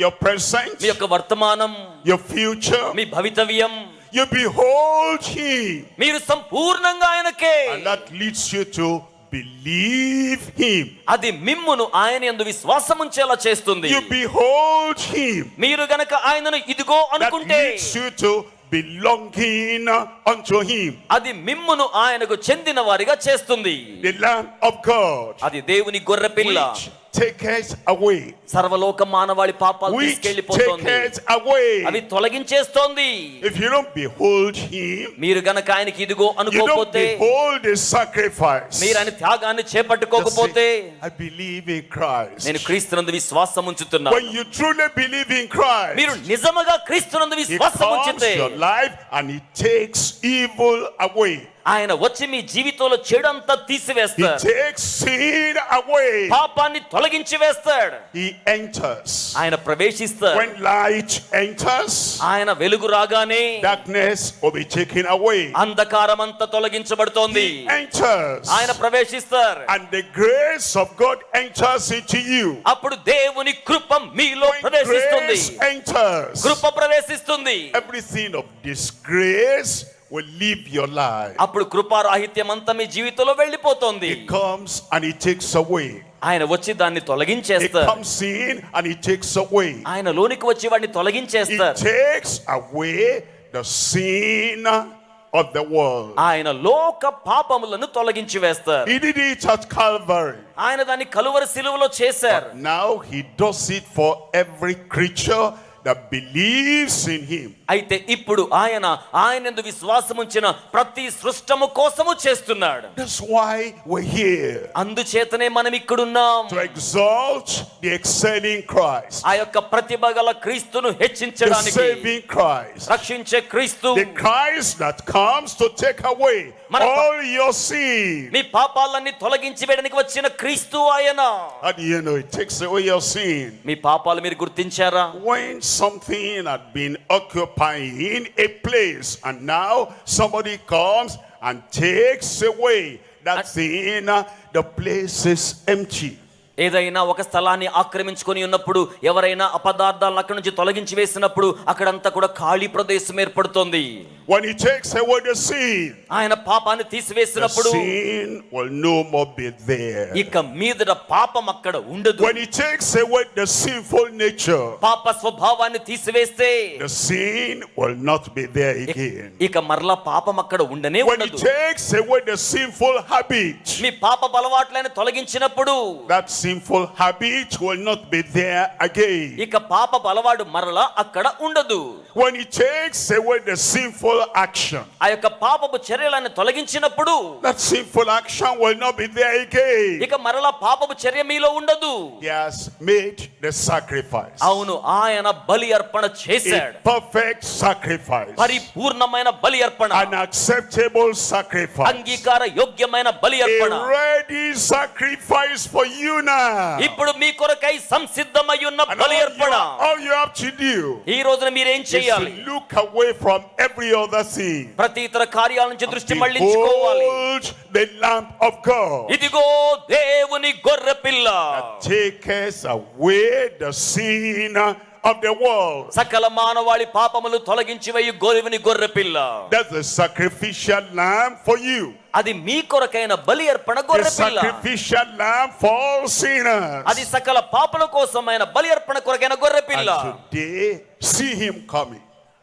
Speaker 1: your present,
Speaker 2: మీ యొక్క వర్తమానం,
Speaker 1: your future.
Speaker 2: మీ భవితవ్యం,
Speaker 1: You behold him,
Speaker 2: మీరు సంపూర్ణంగా ఆయనకే.
Speaker 1: and that leads you to believe him.
Speaker 2: అది మిమ్మును ఆయన యందు విశ్వాసముంచేలా చేస్తుంది.
Speaker 1: You behold him.
Speaker 2: మీరు గనక ఆయనను ఇదిగో
Speaker 1: That
Speaker 2: అనుకుంటే
Speaker 1: leads you to belonging unto him.
Speaker 2: అది మిమ్మును ఆయనకు చెందిన వారిగా చేస్తుంది.
Speaker 1: The Lamb of God,
Speaker 2: అది దేవుని గొర్రెపిల్ల,
Speaker 1: which taketh away,
Speaker 2: సర్వలోక మానవాళి పాపాలు
Speaker 1: which
Speaker 2: తీసుకెళ్లిపోతుంది,
Speaker 1: taketh away.
Speaker 2: అవి తొలగించేస్తోంది.
Speaker 1: If you don't behold him,
Speaker 2: మీరు గనక ఆయనకి ఇదిగో
Speaker 1: you don't
Speaker 2: అనుకోకపోతే,
Speaker 1: behold the sacrifice.
Speaker 2: మీరు ఆయన త్యాగాన్ని
Speaker 1: Just
Speaker 2: చేపట్టుకోకపోతే,
Speaker 1: say, I believe in Christ.
Speaker 2: నేను క్రీస్తునందు విశ్వాసం ఉంచుతున్నాను.
Speaker 1: When you truly believe in Christ,
Speaker 2: మీరు నిజముగా క్రీస్తునందు
Speaker 1: he
Speaker 2: విశ్వాసం
Speaker 1: comes
Speaker 2: ఉంచితే,
Speaker 1: to your life and he takes evil away.
Speaker 2: ఆయన వచ్చి మీ జీవితంలో చెడంతా
Speaker 1: He
Speaker 2: తీసివేస్తాడు,
Speaker 1: takes sin away.
Speaker 2: పాపాన్ని తొలగించి వేస్తాడు.
Speaker 1: He enters.
Speaker 2: ఆయన ప్రవేశిస్తాడు.
Speaker 1: When light enters,
Speaker 2: ఆయన వెలుగు రాగానే
Speaker 1: darkness will be taken away.
Speaker 2: అంధకారం అంతా తొలగించబడుతోంది.
Speaker 1: He enters.
Speaker 2: ఆయన ప్రవేశిస్తారు.
Speaker 1: And the grace of God enters into you.
Speaker 2: అప్పుడు దేవుని కృప మీలో
Speaker 1: When
Speaker 2: ప్రవేశిస్తుంది.
Speaker 1: grace enters,
Speaker 2: కృప ప్రవేశిస్తుంది.
Speaker 1: everything of disgrace will leave your life.
Speaker 2: అప్పుడు కృపారాహిత్యం అంతా మీ జీవితంలో వెళ్ళిపోతుంది.
Speaker 1: He comes and he takes away.
Speaker 2: ఆయన వచ్చి దాన్ని
Speaker 1: He
Speaker 2: తొలగించేస్తారు.
Speaker 1: comes in and he takes away.
Speaker 2: ఆయన లోనికి వచ్చి వాడిని
Speaker 1: He
Speaker 2: తొలగించేస్తారు.
Speaker 1: takes away the sin of the world.
Speaker 2: ఆయన లోక పాపములను తొలగించి వేస్తారు.
Speaker 1: He did it at Calvary.
Speaker 2: ఆయన దాన్ని కలువరి శిలువలో చేశారు.
Speaker 1: Now he does it for every creature that believes in him.
Speaker 2: అయితే ఇప్పుడు ఆయనందు విశ్వాసం ఉంచిన ప్రతి సృష్టము కోసము చేస్తున్నాడు.
Speaker 1: That's why we're here.
Speaker 2: అందుచేతనే మనం ఇక్కడున్నాం.
Speaker 1: To exalt the excelling Christ.
Speaker 2: ఆ యొక్క ప్రతిభ గల క్రీస్తును
Speaker 1: The
Speaker 2: హెచ్చించడానికి,
Speaker 1: saving Christ.
Speaker 2: రక్షించే క్రీస్తు,
Speaker 1: The Christ that comes to take away all your sin.
Speaker 2: మీ పాపాలన్నీ తొలగించి వేయడానికి వచ్చిన క్రీస్తు ఆయన.
Speaker 1: How do you know it takes away your sin?
Speaker 2: మీ పాపాలు మీరు గుర్తించారా?
Speaker 1: When something had been occupying a place and now somebody comes and takes away that thing, the place is empty.
Speaker 2: ఏదైనా ఒక స్థలాన్ని ఆక్రమించుకొని ఉన్నప్పుడు, ఎవరైనా అపదార్థాలను అక్కడి నుంచి తొలగించి వేసినప్పుడు అక్కడంతా కూడా ఖాళీ ప్రదేశం ఏర్పడుతుంది.
Speaker 1: When he takes away the sin,
Speaker 2: ఆయన పాపాన్ని
Speaker 1: the
Speaker 2: తీసివేసినప్పుడు
Speaker 1: sin will no more be there.
Speaker 2: ఇక మీదట పాపం అక్కడ ఉండదు.
Speaker 1: When he takes away the sinful nature,
Speaker 2: పాప స్వభావాన్ని తీసివేస్తే
Speaker 1: the sin will not be there again.
Speaker 2: ఇక మరలా పాపం అక్కడ ఉండనే
Speaker 1: When he
Speaker 2: ఉండదు.
Speaker 1: takes away the sinful habit,
Speaker 2: మీ పాప అలవాట్లను తొలగించినప్పుడు
Speaker 1: that sinful habit will not be there again.
Speaker 2: ఇక పాప అలవాటు మరలా అక్కడ ఉండదు.
Speaker 1: When he takes away the sinful action,
Speaker 2: ఆ యొక్క పాపపు చర్యలను తొలగించినప్పుడు
Speaker 1: that sinful action will not be there again.
Speaker 2: ఇక మరలా పాపపు చర్య మీలో ఉండదు.
Speaker 1: He has made the sacrifice,
Speaker 2: అవును, ఆయన బలి అర్పణ చేశాడు.
Speaker 1: a perfect sacrifice,
Speaker 2: పరిపూర్ణమైన బలి అర్పణ,
Speaker 1: an acceptable sacrifice,
Speaker 2: అంగీకార యోగ్యమైన బలి
Speaker 1: a
Speaker 2: అర్పణ.
Speaker 1: ready sacrifice for you now.
Speaker 2: ఇప్పుడు మీ కొరకై సంసిద్ధమై ఉన్న
Speaker 1: And
Speaker 2: బలి అర్పణ.
Speaker 1: all you have to do
Speaker 2: ఈ రోజున మీరేం
Speaker 1: is
Speaker 2: చేయాలి?
Speaker 1: to look away from every other thing.
Speaker 2: ప్రతి ఇతర కార్యాల నుంచి దృష్టి మళ్లించుకోవాలి.
Speaker 1: Behold the Lamb of God,
Speaker 2: ఇదిగో దేవుని గొర్రె పిల్ల,
Speaker 1: taketh away the sin of the world.
Speaker 2: సకల మానవాళి పాపములు తొలగించి వేయు దేవుని గొర్రె పిల్ల.
Speaker 1: That's the sacrificial lamb for you.
Speaker 2: అది మీ కొరకైన బలి అర్పణ
Speaker 1: The
Speaker 2: గొర్రె పిల్ల.
Speaker 1: sacrificial lamb for all sinners.
Speaker 2: అది సకల పాపల కోసమైన బలి అర్పణ కొరకైన గొర్రె పిల్ల.
Speaker 1: And today, see him coming.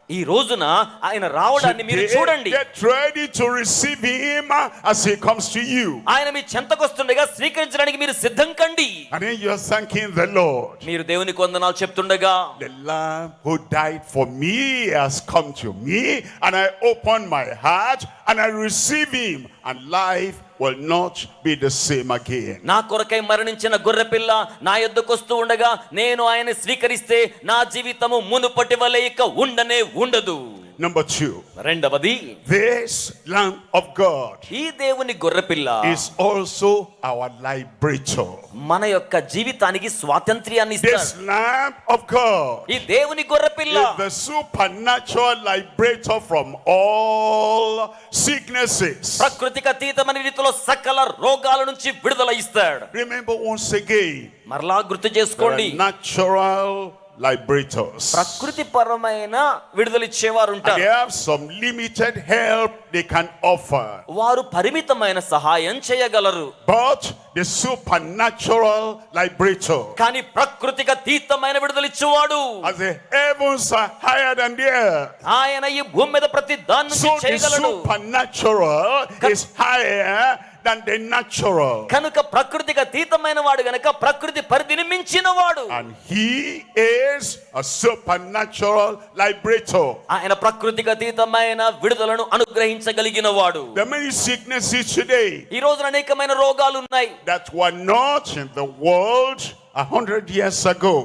Speaker 2: ఈ రోజున ఆయన రావడాన్ని మీరు
Speaker 1: Today,
Speaker 2: చూడండి.
Speaker 1: get ready to receive him as he comes to you.
Speaker 2: ఆయన మీ చెంతకొస్తుండగా స్వీకరించడానికి మీరు సిద్ధం కండి.
Speaker 1: And then you're thanking the Lord.
Speaker 2: మీరు దేవునికి వందనాలు చెప్తుండగా,
Speaker 1: The Lamb who died for me has come to me, and I open my heart and I receive him, and life will not be the same again.
Speaker 2: నా కొరకై మరణించిన గొర్రె పిల్ల నా యొద్దకు వస్తూ ఉండగా నేను ఆయన స్వీకరిస్తే నా జీవితము మునుపటి వలె ఇక ఉండనే ఉండదు.
Speaker 1: Number 2,
Speaker 2: రెండవది,
Speaker 1: this Lamb of God
Speaker 2: ఈ దేవుని గొర్రె పిల్ల
Speaker 1: is also our liberator.
Speaker 2: మన యొక్క జీవితానికి స్వాతంత్ర్యాన్ని
Speaker 1: This
Speaker 2: ఇస్తాడు.
Speaker 1: Lamb of God
Speaker 2: ఈ దేవుని గొర్రె పిల్ల
Speaker 1: is the supernatural liberator from all sicknesses.
Speaker 2: ప్రకృతికి అతీతమైన రీతిలో సకల రోగాల నుంచి విడుదల ఇస్తాడు.
Speaker 1: Remember once again,
Speaker 2: మరలా గుర్తు
Speaker 1: there
Speaker 2: చేసుకోండి,
Speaker 1: are natural liberators.
Speaker 2: ప్రకృతి పరమైన విడుదలిచ్చేవారు
Speaker 1: And
Speaker 2: ఉంటారు.
Speaker 1: they have some limited help they can offer.
Speaker 2: వారు పరిమితమైన సహాయం చేయగలరు.
Speaker 1: But the supernatural liberator,
Speaker 2: కానీ ప్రకృతికి అతీతమైన విడుదలిచ్చేవాడు,
Speaker 1: as the heavens are higher than the earth,
Speaker 2: ఆయన ఈ భూమి మీద ప్రతి దాని నుంచి
Speaker 1: so the
Speaker 2: చేయగలడు.
Speaker 1: supernatural is higher than the natural.
Speaker 2: కనుక ప్రకృతికి అతీతమైన వాడు గనుక ప్రకృతి పరిధిని మించిన వాడు.
Speaker 1: And he is a supernatural liberator.
Speaker 2: ఆయన ప్రకృతికి అతీతమైన విడుదలను అనుగ్రహించగలిగిన వాడు.
Speaker 1: There are many sicknesses today
Speaker 2: ఈ రోజున అనేకమైన రోగాలు ఉన్నాయి.
Speaker 1: that were not in the world 100 years ago.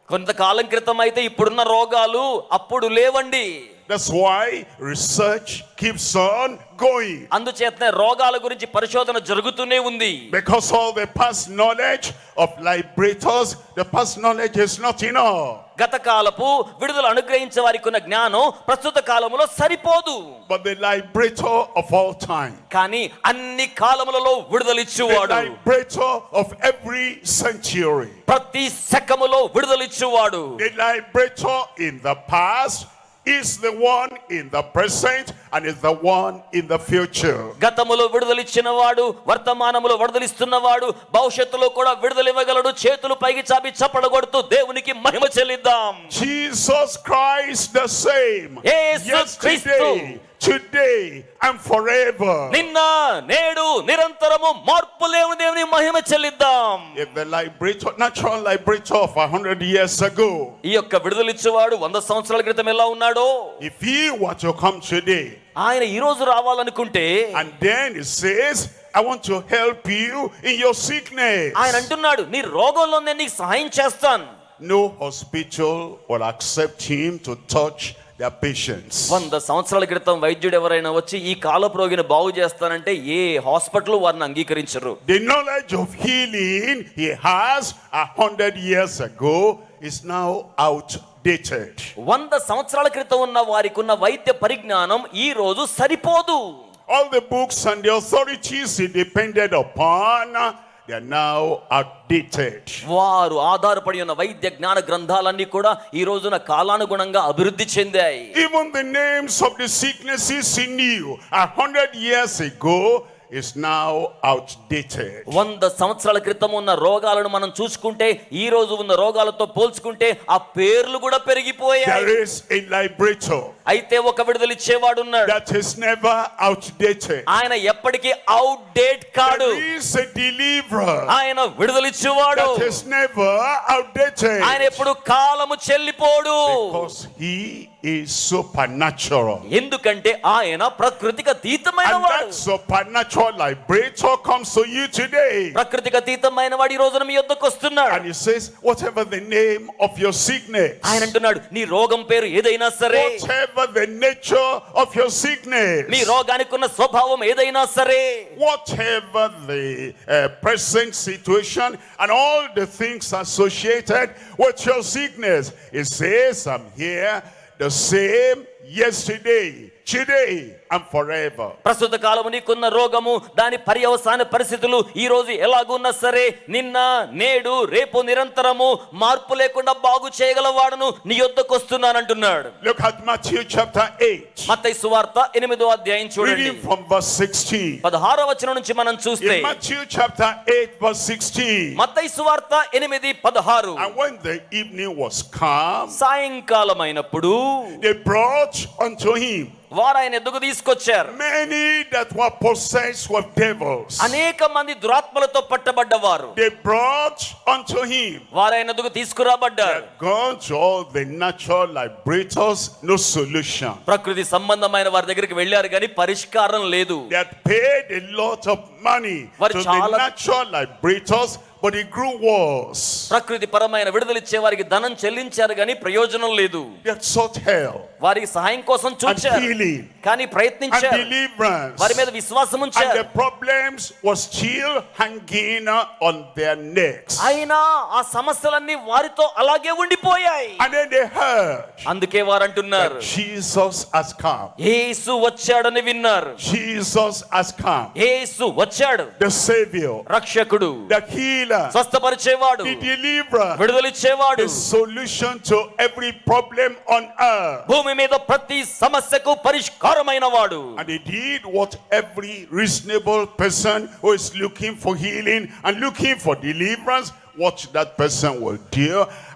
Speaker 2: కొంతకాలం క్రితం అయితే ఇప్పుడున్న రోగాలు అప్పుడు లేవండి.
Speaker 1: That's why research keeps on going.
Speaker 2: అందుచేతనే రోగాల గురించి పరిశోధన జరుగుతూనే ఉంది.
Speaker 1: Because all the past knowledge of liberators, the past knowledge is not enough.
Speaker 2: గత కాలపు విడుదల అనుగ్రహించే వారికి ఉన్న జ్ఞానం ప్రస్తుత కాలములో సరిపోదు.
Speaker 1: But the liberator of all time,
Speaker 2: కానీ అన్ని కాలములలో
Speaker 1: the
Speaker 2: విడుదలిచ్చువాడు,
Speaker 1: liberator of every century,
Speaker 2: ప్రతి శకములో విడుదలిచ్చువాడు,
Speaker 1: the liberator in the past is the one in the present and is the one in the future.
Speaker 2: గతములో విడుదలిచ్చిన వాడు, వర్తమానములో విడుదలిస్తున్నవాడు, భవిష్యత్తులో కూడా విడుదలివ్వగలడు. చేతులు పైకి చాపి చప్పడగొడుతూ దేవునికి మహిమ చెల్లిద్దాం.
Speaker 1: Jesus Christ the same,
Speaker 2: యేసు క్రీస్తు
Speaker 1: yesterday, today and forever.
Speaker 2: నిన్న నేడు నిరంతరము మార్పు లేని దేవుని మహిమ చెల్లిద్దాం.
Speaker 1: If the liberator, natural liberator of 100 years ago,
Speaker 2: ఈ యొక్క విడుదలిచ్చేవాడు 100 సంవత్సరాల క్రితం ఎలా ఉన్నాడో,
Speaker 1: if he were to come today
Speaker 2: ఆయన ఈ రోజు రావాలనుకుంటే
Speaker 1: and then he says, I want to help you in your sickness,
Speaker 2: ఆయన అంటున్నాడు, నీ రోగంలో నేను నీకు సహాయం చేస్తాను.
Speaker 1: no hospital will accept him to touch their patients.
Speaker 2: 100 సంవత్సరాల క్రితం వైద్యుడు ఎవరైనా వచ్చి ఈ కాలపు రోగిని బాగు చేస్తానంటే ఏ హాస్పిటల్ వారిని అంగీకరించరు.
Speaker 1: The knowledge of healing he has 100 years ago is now outdated.
Speaker 2: 100 సంవత్సరాల క్రితం ఉన్న వారికి ఉన్న వైద్య పరిజ్ఞానం ఈ రోజు సరిపోదు.
Speaker 1: All the books and the authorities he depended upon, they are now outdated.
Speaker 2: వారు ఆధారపడి ఉన్న వైద్య జ్ఞాన గ్రంథాలన్నీ కూడా ఈ రోజున కాలానుగుణంగా అభివృద్ధి చెందాయి.
Speaker 1: Even the names of the sicknesses he knew 100 years ago is now outdated.
Speaker 2: 100 సంవత్సరాల క్రితం ఉన్న రోగాలను మనం చూసుకుంటే ఈ రోజు ఉన్న రోగాలతో పోల్చుకుంటే ఆ పేర్లు కూడా పెరిగిపోయాయి.
Speaker 1: There is a liberator
Speaker 2: అయితే ఒక విడుదలిచ్చేవాడు ఉన్నాడు,
Speaker 1: that is never outdated.
Speaker 2: ఆయన ఎప్పటికీ అవుట్డేట్ కాడు.
Speaker 1: There is a deliverer
Speaker 2: ఆయన విడుదలిచ్చేవాడు,
Speaker 1: that is never outdated.
Speaker 2: ఆయన ఎప్పుడు కాలము చెల్లిపోడు.
Speaker 1: Because he is supernatural.
Speaker 2: ఎందుకంటే ఆయన ప్రకృతికి అతీతమైన
Speaker 1: And
Speaker 2: వాడు.
Speaker 1: that supernatural liberator comes to you today.
Speaker 2: ప్రకృతికి అతీతమైన వాడు ఈ రోజున మీ యొద్దకు వస్తున్నాడు.
Speaker 1: And he says, whatever the name of your sickness,
Speaker 2: ఆయన అంటున్నాడు, నీ రోగం పేరు ఏదైనా సరే,
Speaker 1: whatever the nature of your sickness,
Speaker 2: మీ రోగానికి ఉన్న స్వభావం ఏదైనా సరే,
Speaker 1: whatever the present situation and all the things associated with your sickness, it says, I'm here the same yesterday, today and forever.
Speaker 2: ప్రస్తుత కాలము నీకున్న రోగము, దాని పర్యవసాన పరిస్థితులు ఈ రోజు ఎలాగున్నా సరే, నిన్న నేడు రేపు నిరంతరము మార్పు లేకుండా బాగు చేయగలవాడును నీ యొద్దకు వస్తున్నానంటున్నాడు.
Speaker 1: Look at Matthew chapter 8.
Speaker 2: మత్తయి సువార్త 8వ అధ్యాయం చూడండి.
Speaker 1: Reading from verse 16.
Speaker 2: 16వ వచనం నుంచి మనం చూస్తే,
Speaker 1: In Matthew chapter 8 verse 16.
Speaker 2: మత్తయి సువార్త 8:16.
Speaker 1: And when the evening was come,
Speaker 2: సాయంకాలం అయినప్పుడు
Speaker 1: they brought unto him
Speaker 2: వారు ఆయన ఎద్దుకు తీసుకొచ్చారు
Speaker 1: many that were possessed with devils.
Speaker 2: అనేక మంది దురాత్మలతో పట్టబడ్డవారు.
Speaker 1: They brought unto him.
Speaker 2: వారు ఆయన ఎద్దుకు తీసుకురాబడ్డారు.
Speaker 1: Gone to all the natural liberators, no solution.
Speaker 2: ప్రకృతి సంబంధమైన వారి దగ్గరికి వెళ్ళారు కానీ పరిష్కారం లేదు.
Speaker 1: They had paid a lot of money
Speaker 2: వారు
Speaker 1: to the
Speaker 2: చాలా-
Speaker 1: natural liberators, but it grew worse.
Speaker 2: ప్రకృతి పరమైన విడుదలిచ్చే వారికి ధనం చెల్లించారు కానీ ప్రయోజనం లేదు.
Speaker 1: They had sought help
Speaker 2: వారికి సహాయం కోసం
Speaker 1: and
Speaker 2: చూచారు
Speaker 1: healing
Speaker 2: కానీ
Speaker 1: and
Speaker 2: ప్రయత్నించారు.
Speaker 1: deliverance.
Speaker 2: వారి మీద విశ్వాసం
Speaker 1: And
Speaker 2: ఉంచారు.
Speaker 1: the problems were still hanging on their necks.
Speaker 2: అయినా ఆ సమస్యలన్నీ వారితో అలాగే ఉండిపోయాయి.
Speaker 1: And then they heard
Speaker 2: అందుకే వారు అంటున్నారు,
Speaker 1: that Jesus has come.
Speaker 2: యేసు వచ్చాడని విన్నారు.
Speaker 1: Jesus has come.
Speaker 2: యేసు వచ్చాడు,
Speaker 1: The Savior,
Speaker 2: రక్షకుడు,
Speaker 1: the healer,
Speaker 2: స్వస్థపరిచేవాడు,
Speaker 1: the deliverer,
Speaker 2: విడుదలిచ్చేవాడు,
Speaker 1: the solution to every problem on earth.
Speaker 2: భూమి మీద ప్రతి సమస్యకు పరిష్కారమైన వాడు.
Speaker 1: And he did what every reasonable person who is looking for healing and looking for deliverance, what that person will do.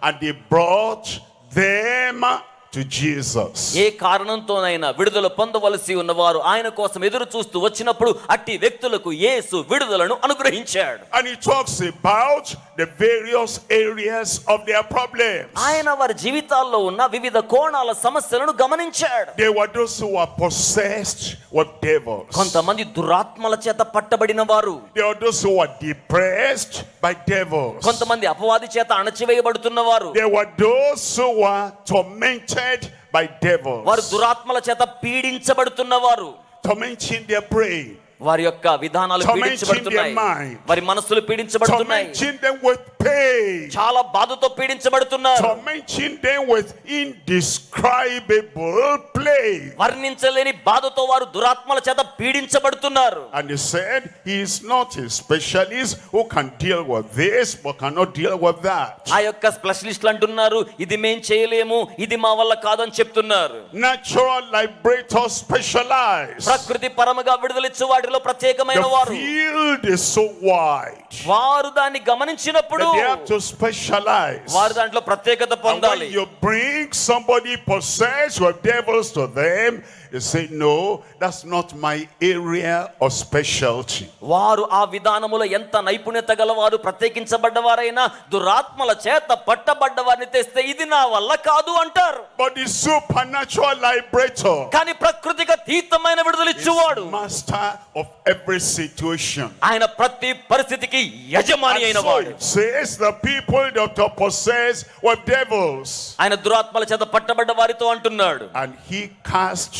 Speaker 1: And they brought them to Jesus.
Speaker 2: ఏ కారణంతోనైనా విడుదల పొందవలసి ఉన్నవారు ఆయన కోసం ఎదురు చూస్తూ వచ్చినప్పుడు అట్టి వ్యక్తులకు యేసు విడుదలను అనుగ్రహించాడు.
Speaker 1: And he talks about the various areas of their problems.
Speaker 2: ఆయన వారి జీవితాల్లో ఉన్న వివిధ కోణాల సమస్యలను గమనించాడు.
Speaker 1: They were those who were possessed with devils.
Speaker 2: కొంతమంది దురాత్మల చేత పట్టబడిన వారు,
Speaker 1: They were those who were depressed by devils.
Speaker 2: కొంతమంది అపవాది చేత అణచివేయబడుతున్న వారు,
Speaker 1: There were those who were tormented by devils.
Speaker 2: వారు దురాత్మల చేత పీడించబడుతున్న వారు,
Speaker 1: Tormenting their brain.
Speaker 2: వారి యొక్క విధానాలు పీడించబడుతున్నాయి, వారి మనస్సులు పీడించబడుతున్నాయి,
Speaker 1: Tormenting them with pain.
Speaker 2: చాలా బాధతో పీడించబడుతున్నారు,
Speaker 1: Tormenting them with indescribable pain.
Speaker 2: వర్ణించలేని బాధతో వారు దురాత్మల చేత పీడించబడుతున్నారు.
Speaker 1: And he said he is not a specialist who can deal with this but cannot deal with that.
Speaker 2: ఆ యొక్క స్పెషలిస్టులు అంటున్నారు, ఇది మేం చేయలేము, ఇది మా వల్ల కాదని చెప్తున్నారు.
Speaker 1: Natural liberators specialize.
Speaker 2: ప్రకృతి పరముగా విడుదలిచ్చు వాటిలో ప్రత్యేకమైన
Speaker 1: The
Speaker 2: వారు,
Speaker 1: field is so wide
Speaker 2: వారు దాన్ని గమనించినప్పుడు
Speaker 1: that they have to specialize.
Speaker 2: వారు దాంట్లో ప్రత్యేకత
Speaker 1: And
Speaker 2: పొందాలి.
Speaker 1: when you bring somebody possessed with devils to them, they say, no, that's not my area of specialty.
Speaker 2: వారు ఆ విధానములో ఎంత నైపుణ్యత గలవారు, ప్రత్యేకించబడ్డవారైనా దురాత్మల చేత పట్టబడ్డ వారిని తెస్తే ఇది నా వల్ల కాదు అంటారు.
Speaker 1: But the supernatural liberator
Speaker 2: కానీ ప్రకృతికి అతీతమైన విడుదలిచ్చువాడు,
Speaker 1: is master of every situation.
Speaker 2: ఆయన ప్రతి పరిస్థితికి యజమాని అయిన
Speaker 1: And so
Speaker 2: వాడు.
Speaker 1: it says the people that are possessed with devils,
Speaker 2: ఆయన దురాత్మల చేత పట్టబడ్డ వారితో అంటున్నాడు,
Speaker 1: and he cast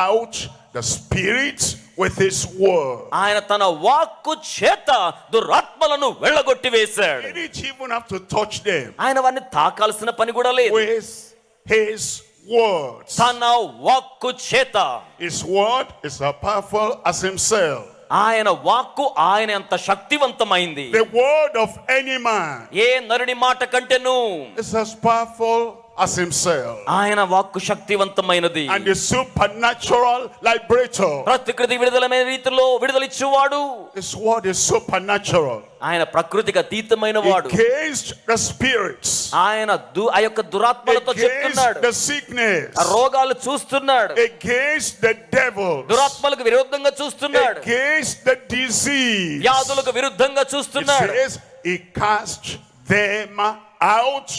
Speaker 1: out the spirits with his word.
Speaker 2: ఆయన తన వాక్కు చేత దురాత్మలను వెళ్ళగొట్టి వేశాడు.
Speaker 1: He didn't even have to touch them.
Speaker 2: ఆయన వారిని తాకాల్సిన పని కూడా లేదు.
Speaker 1: With his words.
Speaker 2: తన వాక్కు చేత,
Speaker 1: His word is as powerful as himself.
Speaker 2: ఆయన వాక్కు ఆయన అంత శక్తివంతమైంది.
Speaker 1: The word of any man
Speaker 2: ఏ నరుని మాట కంటేను
Speaker 1: is as powerful as himself.
Speaker 2: ఆయన వాక్కు శక్తివంతమైనది.
Speaker 1: And the supernatural liberator,
Speaker 2: ప్రకృతి విడుదలమైన రీతిలో విడుదలిచ్చువాడు,
Speaker 1: his word is supernatural.
Speaker 2: ఆయన ప్రకృతికి అతీతమైన వాడు.
Speaker 1: Against the spirits,
Speaker 2: ఆయన ఆ యొక్క దురాత్మలతో
Speaker 1: against
Speaker 2: చెప్తున్నాడు,
Speaker 1: the sickness,
Speaker 2: ఆ రోగాలు చూస్తున్నాడు,
Speaker 1: against the devils,
Speaker 2: దురాత్మలకు విరుద్ధంగా చూస్తున్నాడు,
Speaker 1: against the disease.
Speaker 2: వ్యాధులకు విరుద్ధంగా
Speaker 1: It
Speaker 2: చూస్తున్నాడు.
Speaker 1: says he cast them out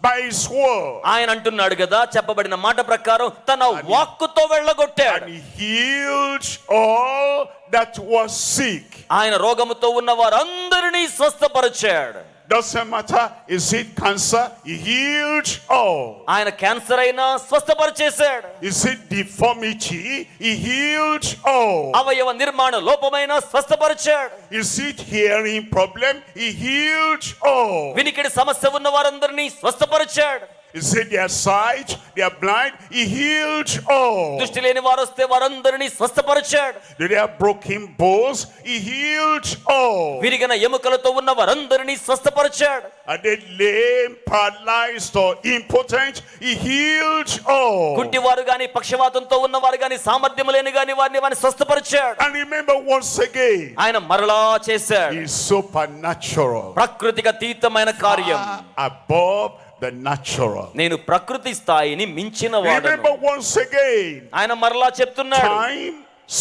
Speaker 1: by his word.
Speaker 2: ఆయన అంటున్నాడు కదా, చెప్పబడిన మాట ప్రకారం తన వాక్కుతో వెళ్ళగొట్టాడు.
Speaker 1: And he healed all that was sick.
Speaker 2: ఆయన రోగముతో ఉన్న వారందరినీ స్వస్థపరిచాడు.
Speaker 1: Doesn't matter, is it cancer? He healed all.
Speaker 2: ఆయన క్యాన్సర్ అయినా స్వస్థపరిచేశాడు.
Speaker 1: Is it deformity? He healed all.
Speaker 2: అవయవ నిర్మాణ లోపమైన స్వస్థపరిచాడు.
Speaker 1: Is it hearing problem? He healed all.
Speaker 2: వినికిడి సమస్య ఉన్న వారందరినీ స్వస్థపరిచాడు.
Speaker 1: Is it their sight? They are blind? He healed all.
Speaker 2: దృష్టి లేని వారు వస్తే వారందరినీ స్వస్థపరిచాడు.
Speaker 1: Did they have broken bones? He healed all.
Speaker 2: విరిగిన ఎముకలతో ఉన్న వారందరినీ స్వస్థపరిచాడు.
Speaker 1: Are they lame, paralyzed, or impotent? He healed all.
Speaker 2: కుంటివారు గాని, పక్షవాతంతో ఉన్నవారు గాని, సామర్థ్యం లేని గాని వారిని స్వస్థపరిచాడు.
Speaker 1: And remember once again,
Speaker 2: ఆయన మరలా చేశాడు.
Speaker 1: he is supernatural.
Speaker 2: ప్రకృతికి అతీతమైన కార్యం.
Speaker 1: Above the natural.
Speaker 2: నేను ప్రకృతి స్థాయిని మించిన
Speaker 1: Remember
Speaker 2: వాడను.
Speaker 1: once again,
Speaker 2: ఆయన మరలా చెప్తున్నాడు,
Speaker 1: time,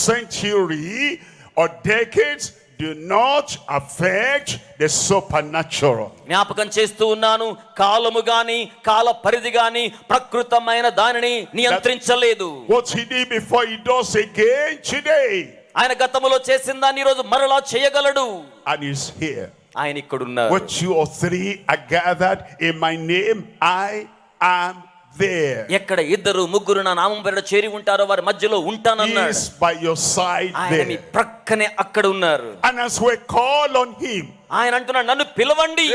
Speaker 1: century, or decades do not affect the supernatural.
Speaker 2: జ్ఞాపకం చేస్తూ ఉన్నాను, కాలము గాని కాల పరిధి గాని ప్రకృతమైన దానిని నియంత్రించలేదు.
Speaker 1: What he did before, he does again today.
Speaker 2: ఆయన గతములో చేసిన దాన్ని ఈ రోజు మరలా చేయగలడు.
Speaker 1: And he's here.
Speaker 2: ఆయన ఇక్కడున్నారు.
Speaker 1: Where 2 or 3 are gathered in my name, I am there.
Speaker 2: ఎక్కడ 2, 3 నా నామం పేరిట చేరి ఉంటారో వారి మధ్యలో
Speaker 1: He
Speaker 2: ఉంటానన్నాడు.
Speaker 1: is by your side
Speaker 2: ఆయన మీ
Speaker 1: there.
Speaker 2: ప్రక్కనే అక్కడ ఉన్నారు.
Speaker 1: And as we call on him,
Speaker 2: ఆయన అంటున్నాడు, నన్ను పిలవండి.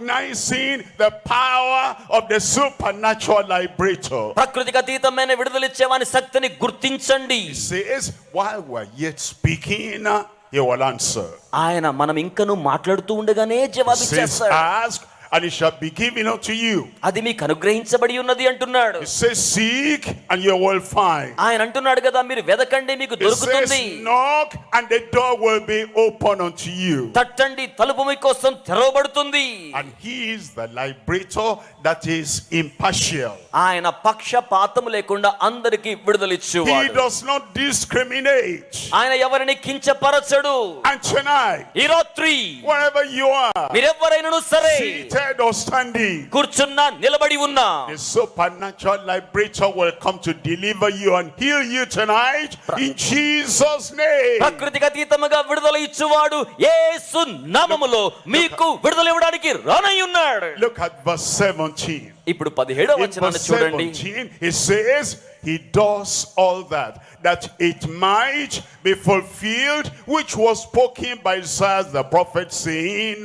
Speaker 1: recognizing the power of the supernatural liberator,
Speaker 2: ప్రకృతికి అతీతమైన విడుదలిచ్చేవాని శక్తిని గుర్తించండి.
Speaker 1: he says, while we're yet speaking, he will answer.
Speaker 2: ఆయన మనం ఇంకను మాట్లాడుతూ ఉండగానే
Speaker 1: He says,
Speaker 2: జవాబిచ్చేస్తాడు.
Speaker 1: ask and it shall be given unto you.
Speaker 2: అది మీకు అనుగ్రహించబడి ఉన్నది అంటున్నాడు.
Speaker 1: It says, seek and you will find.
Speaker 2: ఆయన అంటున్నాడు కదా, మీరు వెదకండి మీకు
Speaker 1: It
Speaker 2: దొరుకుతుంది.
Speaker 1: says, knock and the door will be open unto you.
Speaker 2: తట్టండి తలుపు మీకోసం తెరవబడుతుంది.
Speaker 1: And he is the liberator that is impartial.
Speaker 2: ఆయన పక్షపాతం లేకుండా అందరికి
Speaker 1: He
Speaker 2: విడుదలిచ్చువాడు.
Speaker 1: does not discriminate.
Speaker 2: ఆయన ఎవరిని కించపరచడు.
Speaker 1: And tonight,
Speaker 2: ఈ రాత్రి
Speaker 1: wherever you are,
Speaker 2: మీరెవ్వరైనను సరే,
Speaker 1: seated or standing,
Speaker 2: కూర్చున్నా నిలబడి ఉన్నా,
Speaker 1: the supernatural liberator will come to deliver you and heal you tonight in Jesus' name.
Speaker 2: ప్రకృతికి అతీతముగా విడుదల ఇచ్చువాడు యేసు నామములో మీకు విడుదల ఇవ్వడానికి రానై ఉన్నాడు.
Speaker 1: Look at verse 17.
Speaker 2: ఇప్పుడు 17వ
Speaker 1: In
Speaker 2: వచనాన్ని
Speaker 1: verse
Speaker 2: చూడండి.
Speaker 1: 17, it says, he does all that it might be fulfilled, which was spoken by Isaiah the prophet, saying,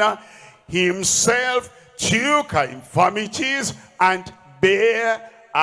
Speaker 1: himself took our infirmities and bare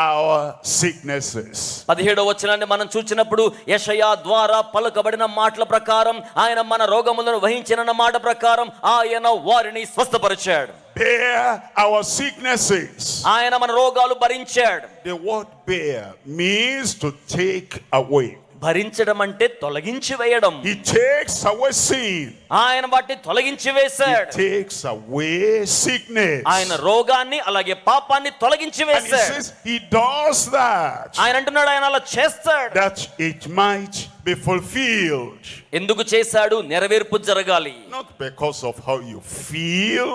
Speaker 1: our sicknesses.
Speaker 2: 17వ వచనాన్ని మనం చూసినప్పుడు యెషయా ద్వారా పలుకబడిన మాటల ప్రకారం ఆయన మన రోగములను వహించిన మాట ప్రకారం ఆయన వారిని స్వస్థపరిచాడు.
Speaker 1: Bear our sicknesses.
Speaker 2: ఆయన మన రోగాలు భరించాడు.
Speaker 1: The word bear means to take away.
Speaker 2: భరించడం అంటే తొలగించి వేయడం.
Speaker 1: He takes away sin.
Speaker 2: ఆయన వాటిని తొలగించి వేశాడు.
Speaker 1: He takes away sickness.
Speaker 2: ఆయన రోగాన్ని అలాగే పాపాన్ని తొలగించి
Speaker 1: And he
Speaker 2: వేశాడు.
Speaker 1: says he does that,
Speaker 2: ఆయన అంటున్నాడు ఆయన అలా చేస్తాడు.
Speaker 1: that it might be fulfilled.
Speaker 2: ఎందుకు చేశాడు? నెరవేర్పు జరగాలి.
Speaker 1: Not because of how you feel.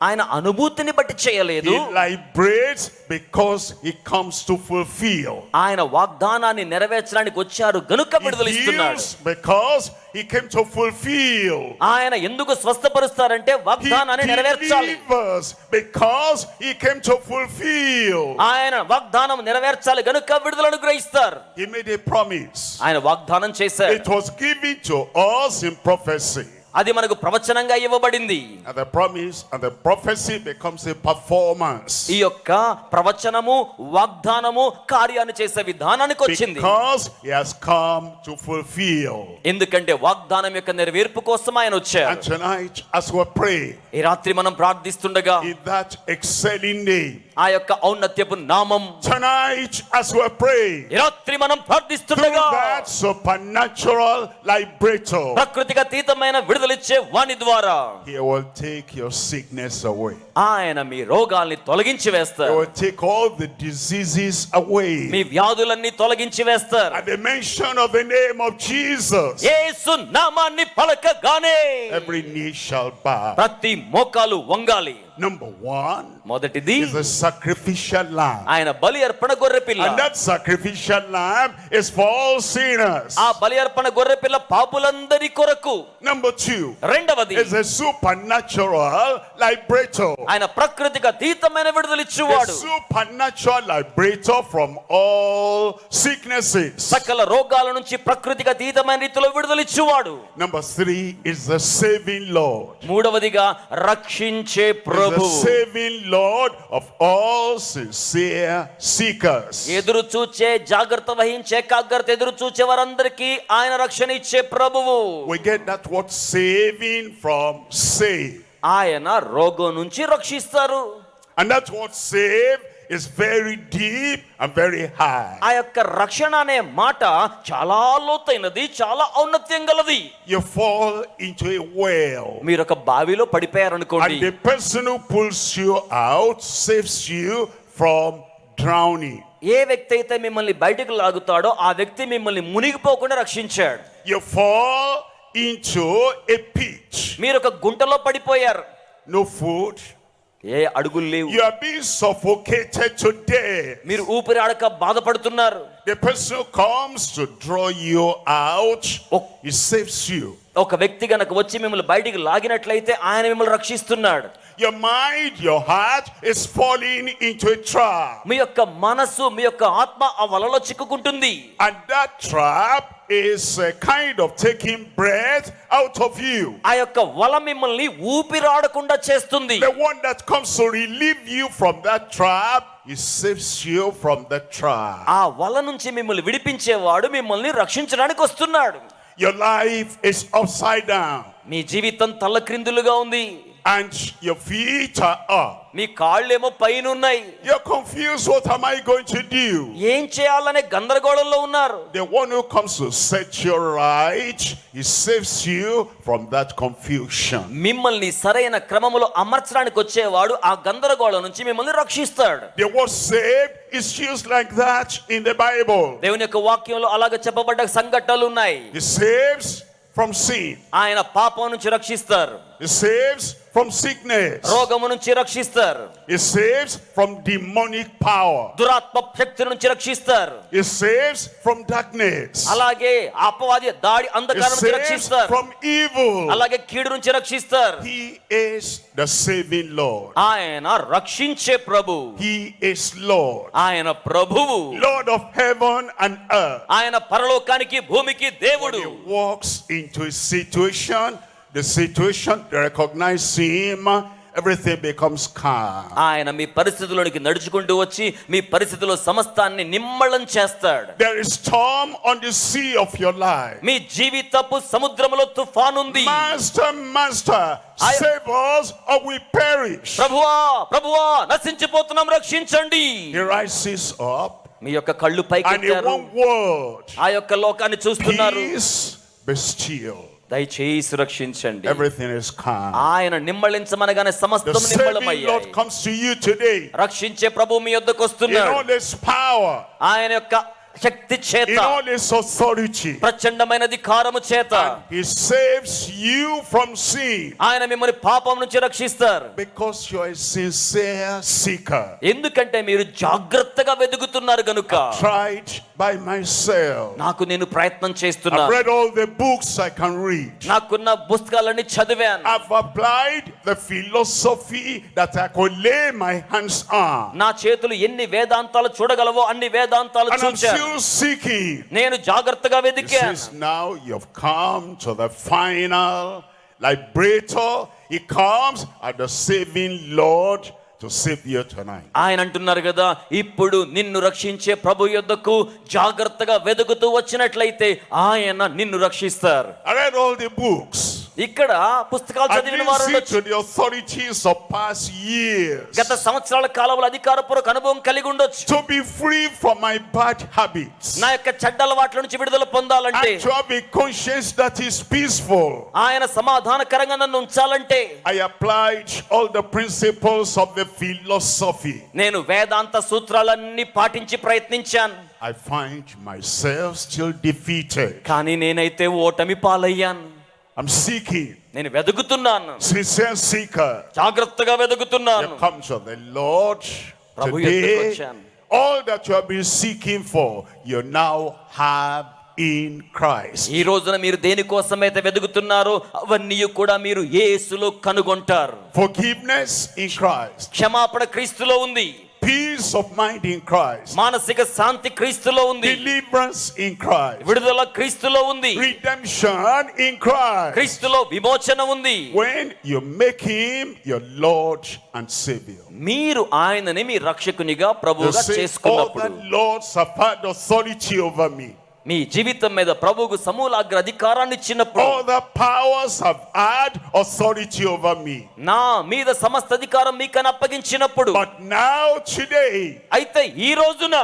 Speaker 2: ఆయన అనుభూతిని బట్టి చేయలేదు.
Speaker 1: He liberates because he comes to fulfill.
Speaker 2: ఆయన వాగ్దానాన్ని నెరవేర్చడానికి వచ్చారు గనుక
Speaker 1: He
Speaker 2: విడుదలిస్తున్నాడు.
Speaker 1: heals because he came to fulfill.
Speaker 2: ఆయన ఎందుకు స్వస్థపరుస్తారంటే
Speaker 1: He
Speaker 2: వాగ్దానాన్ని నెరవేర్చాలి.
Speaker 1: delivers because he came to fulfill.
Speaker 2: ఆయన వాగ్దానం నెరవేర్చాలి గనుక విడుదల అనుగ్రహిస్తారు.
Speaker 1: He made a promise.
Speaker 2: ఆయన వాగ్దానం చేశారు.
Speaker 1: It was given to us in prophecy.
Speaker 2: అది మనకు ప్రవచనంగా ఇవ్వబడింది.
Speaker 1: And the promise and the prophecy becomes a performance.
Speaker 2: ఈ యొక్క ప్రవచనము వాగ్దానము కార్యాన్ని చేసే విధానానికి వచ్చింది.
Speaker 1: Because he has come to fulfill.
Speaker 2: ఎందుకంటే వాగ్దానం యొక్క నెరవేర్పు కోసం ఆయన
Speaker 1: And
Speaker 2: వచ్చారు.
Speaker 1: tonight as we pray
Speaker 2: ఈ రాత్రి మనం ప్రార్థిస్తుండగా
Speaker 1: in that excelling name,
Speaker 2: ఆ యొక్క ఔన్నత్యపు నామం,
Speaker 1: tonight as we pray
Speaker 2: ఈ రాత్రి మనం
Speaker 1: through
Speaker 2: ప్రార్థిస్తుండగా
Speaker 1: that supernatural liberator,
Speaker 2: ప్రకృతికి అతీతమైన విడుదలిచ్చే వాని ద్వారా
Speaker 1: he will take your sickness away.
Speaker 2: ఆయన మీ రోగాల్ని తొలగించి
Speaker 1: He
Speaker 2: వేస్తారు.
Speaker 1: will take all the diseases
Speaker 2: me
Speaker 1: away.
Speaker 2: వ్యాధులన్నీ తొలగించి వేస్తారు.
Speaker 1: At the mention of the name of Jesus,
Speaker 2: యేసు నామాన్ని పలకగానే
Speaker 1: every knee shall bow.
Speaker 2: ప్రతి మోకాలు వంగాలి.
Speaker 1: Number one
Speaker 2: మొదటిది
Speaker 1: is the sacrificial lamb.
Speaker 2: ఆయన బలి అర్పణ గొర్రె పిల్ల.
Speaker 1: And that sacrificial lamb is for all sinners.
Speaker 2: ఆ బలి అర్పణ గొర్రె పిల్ల పాపులందరి కొరకు.
Speaker 1: Number two
Speaker 2: రెండవది
Speaker 1: is a supernatural liberator.
Speaker 2: ఆయన ప్రకృతికి అతీతమైన
Speaker 1: A
Speaker 2: విడుదలిచ్చువాడు.
Speaker 1: supernatural liberator from all sicknesses.
Speaker 2: సకల రోగాల నుంచి ప్రకృతికి అతీతమైన రీతిలో విడుదలిచ్చువాడు.
Speaker 1: Number three is the saving Lord.
Speaker 2: మూడవదిగా రక్షించే
Speaker 1: Is
Speaker 2: Prabhu.
Speaker 1: the saving Lord of all sincere seekers.
Speaker 2: ఎదురు చూచే జాగ్రత్త వహించే ఏకాగ్రత ఎదురు చూచే వారందరికీ ఆయన రక్షణ ఇచ్చే ప్రభువు.
Speaker 1: We get that word saving from save.
Speaker 2: ఆయన రోగం నుంచి రక్షిస్తారు.
Speaker 1: And that word save is very deep and very high.
Speaker 2: ఆ యొక్క రక్షణ అనే మాట చాలా లోతైనది, చాలా ఔన్నత్యం గలది.
Speaker 1: You fall into a well,
Speaker 2: మీరు ఒక బావిలో పడిపోయారనుకోండి,
Speaker 1: and the person who pulls you out saves you from drowning.
Speaker 2: ఏ వ్యక్తి అయితే మిమ్మల్ని బయటకు లాగుతాడో ఆ వ్యక్తి మిమ్మల్ని మునిగిపోకుండా రక్షించాడు.
Speaker 1: You fall into a pit.
Speaker 2: మీరు ఒక గుంటలో పడిపోయారు.
Speaker 1: No food.
Speaker 2: ఏ అడుగులు లేవు.
Speaker 1: You are being suffocated to death.
Speaker 2: మీరు ఊపిరి ఆడక బాధపడుతున్నారు.
Speaker 1: The person who comes to draw you out, he saves you.
Speaker 2: ఒక వ్యక్తి గనక వచ్చి మిమ్మల్ని బయటికి లాగినట్లయితే ఆయన మిమ్మల్ని రక్షిస్తున్నాడు.
Speaker 1: Your mind, your heart is falling into a trap.
Speaker 2: మీ యొక్క మనసు, మీ యొక్క ఆత్మ ఆ వలలో చిక్కుకుంటుంది.
Speaker 1: And that trap is a kind of taking breath out of you.
Speaker 2: ఆ యొక్క వల మిమ్మల్ని ఊపిరాడకుండా చేస్తుంది.
Speaker 1: The one that comes to relieve you from that trap, he saves you from the trap.
Speaker 2: ఆ వల నుంచి మిమ్మల్ని విడిపించేవాడు మిమ్మల్ని రక్షించడానికి వస్తున్నాడు.
Speaker 1: Your life is upside down.
Speaker 2: మీ జీవితం తల్లక్రిందులుగా ఉంది.
Speaker 1: and your feet are up.
Speaker 2: మీ కాళ్ళేమో పైన ఉన్నాయి.
Speaker 1: You're confused. What am I going to do?
Speaker 2: ఏం చేయాలనే గందరగోళంలో ఉన్నారు.
Speaker 1: The one who comes to set you right, he saves you from that confusion.
Speaker 2: మిమ్మల్ని సరైన క్రమములో అమర్చడానికి వచ్చేవాడు ఆ గందరగోళం నుంచి మిమ్మల్ని రక్షిస్తాడు.
Speaker 1: The word saved is used like that in the Bible.
Speaker 2: దేవుని యొక్క వాక్యంలో అలాగ చెప్పబడ్డ సంఘటనలు ఉన్నాయి.
Speaker 1: He saves from sin.
Speaker 2: ఆయన పాపం నుంచి రక్షిస్తారు.
Speaker 1: He saves from sickness.
Speaker 2: రోగము నుంచి రక్షిస్తారు.
Speaker 1: He saves from demonic power.
Speaker 2: దురాత్మ శక్తి నుంచి రక్షిస్తారు.
Speaker 1: He saves from darkness.
Speaker 2: అలాగే అపవాది దాడి అంధకారం
Speaker 1: He
Speaker 2: నుంచి
Speaker 1: saves
Speaker 2: రక్షిస్తారు.
Speaker 1: from evil.
Speaker 2: అలాగే కీడు నుంచి రక్షిస్తారు.
Speaker 1: He is the saving Lord.
Speaker 2: ఆయన రక్షించే ప్రభు.
Speaker 1: He is Lord.
Speaker 2: ఆయన ప్రభువు.
Speaker 1: Lord of heaven and earth.
Speaker 2: ఆయన పరలోకానికి భూమికి దేవుడు.
Speaker 1: When he walks into a situation, the situation, they recognize him, everything becomes calm.
Speaker 2: ఆయన మీ పరిస్థితుల్లోనికి నడుచుకుంటూ వచ్చి మీ పరిస్థితిలో సమస్తాన్ని నిమ్మళం చేస్తాడు.
Speaker 1: There is storm on the sea of your life.
Speaker 2: మీ జీవితపు సముద్రములో తుఫాను ఉంది.
Speaker 1: Master, save us or we perish.
Speaker 2: ప్రభువా ప్రభువా నశించిపోతున్నాం రక్షించండి.
Speaker 1: He rises up
Speaker 2: మీ యొక్క కళ్ళు
Speaker 1: and in
Speaker 2: పైకెత్తారు.
Speaker 1: one word,
Speaker 2: ఆ యొక్క లోకాన్ని చూస్తున్నారు.
Speaker 1: peace be still.
Speaker 2: దయచేసి రక్షించండి.
Speaker 1: Everything is calm.
Speaker 2: ఆయన నిమ్మళించమనగానే
Speaker 1: The
Speaker 2: సమస్తం
Speaker 1: saving Lord
Speaker 2: నిమ్మళమయ్యాయి.
Speaker 1: comes to you today
Speaker 2: రక్షించే ప్రభు మీ యొద్దకు
Speaker 1: in
Speaker 2: వస్తున్నాడు.
Speaker 1: all his power,
Speaker 2: ఆయన యొక్క శక్తి చేత,
Speaker 1: in all his authority.
Speaker 2: ప్రచండమైన అధికారము చేత
Speaker 1: And he saves you from sin
Speaker 2: ఆయన మిమ్మల్ని పాపం నుంచి రక్షిస్తారు.
Speaker 1: because you are a sincere seeker.
Speaker 2: ఎందుకంటే మీరు జాగ్రత్తగా వెతుకుతున్నారు గనుక.
Speaker 1: Tried by myself.
Speaker 2: నాకు నేను ప్రయత్నం
Speaker 1: I've
Speaker 2: చేస్తున్నాను.
Speaker 1: read all the books I can read.
Speaker 2: నాకున్న పుస్తకాలన్నీ చదివాను.
Speaker 1: I've applied the philosophy that I could lay my hands on.
Speaker 2: నా చేతులు ఎన్ని వేదాంతాలు చూడగలవో అన్ని వేదాంతాలు
Speaker 1: And I'm
Speaker 2: చూశాను.
Speaker 1: still seeking.
Speaker 2: నేను జాగ్రత్తగా
Speaker 1: He
Speaker 2: వెతికాను.
Speaker 1: says, now you've come to the final liberator. He comes as the saving Lord to save you tonight.
Speaker 2: ఆయన అంటున్నారు కదా, ఇప్పుడు నిన్ను రక్షించే ప్రభు యొద్దకు జాగ్రత్తగా వెతుకుతూ వచ్చినట్లయితే ఆయన నిన్ను రక్షిస్తారు.
Speaker 1: I read all the books.
Speaker 2: ఇక్కడ పుస్తకాలు
Speaker 1: I
Speaker 2: చదివిన వారు
Speaker 1: listened
Speaker 2: ఉండొచ్చు.
Speaker 1: to the authorities of past years.
Speaker 2: గత సంవత్సరాల కాలంలో అధికారపూర్వక అనుభవం కలిగి ఉండొచ్చు.
Speaker 1: To be free from my bad habits.
Speaker 2: నా యొక్క చెడ్డ అలవాట్ల నుంచి విడుదల పొందాలంటే,
Speaker 1: And to have a conscience that is peaceful.
Speaker 2: ఆయన సమాధానకరంగా నన్ను ఉంచాలంటే
Speaker 1: I applied all the principles of the philosophy.
Speaker 2: నేను వేదాంత సూత్రాలన్నీ పాటించి ప్రయత్నించాను.
Speaker 1: I find myself still defeated.
Speaker 2: కానీ నేనైతే ఓటమి పాలయ్యాను.
Speaker 1: I'm seeking.
Speaker 2: నేను వెతుకుతున్నాను.
Speaker 1: Sincere seeker.
Speaker 2: జాగ్రత్తగా వెతుకుతున్నాను.
Speaker 1: You come to the Lord
Speaker 2: ప్రభు యొద్దకు
Speaker 1: today.
Speaker 2: వచ్చాను.
Speaker 1: All that you have been seeking for, you now have in Christ.
Speaker 2: ఈ రోజున మీరు దేనికోసమైతే వెతుకుతున్నారో అవన్నీ కూడా మీరు యేసులో కనుగొంటారు.
Speaker 1: Forgiveness in Christ.
Speaker 2: క్షమాపణ క్రీస్తులో ఉంది.
Speaker 1: Peace of mind in Christ.
Speaker 2: మానసిక శాంతి క్రీస్తులో ఉంది.
Speaker 1: Deliverance in Christ.
Speaker 2: విడుదల క్రీస్తులో ఉంది.
Speaker 1: Redemption in Christ.
Speaker 2: క్రీస్తులో విమోచన ఉంది.
Speaker 1: When you make him your Lord and Savior.
Speaker 2: మీరు ఆయనని మీ రక్షకునిగా
Speaker 1: You
Speaker 2: ప్రభువుగా
Speaker 1: say, all
Speaker 2: చేసుకున్నప్పుడు
Speaker 1: the lords have had authority over me.
Speaker 2: మీ జీవితం మీద ప్రభువుకు సమూలాగ్ర అధికారాన్ని ఇచ్చినప్పుడు,
Speaker 1: All the powers have had authority over me.
Speaker 2: నా మీద సమస్త అధికారం మీకని అప్పగించినప్పుడు,
Speaker 1: But now today,
Speaker 2: అయితే ఈ రోజున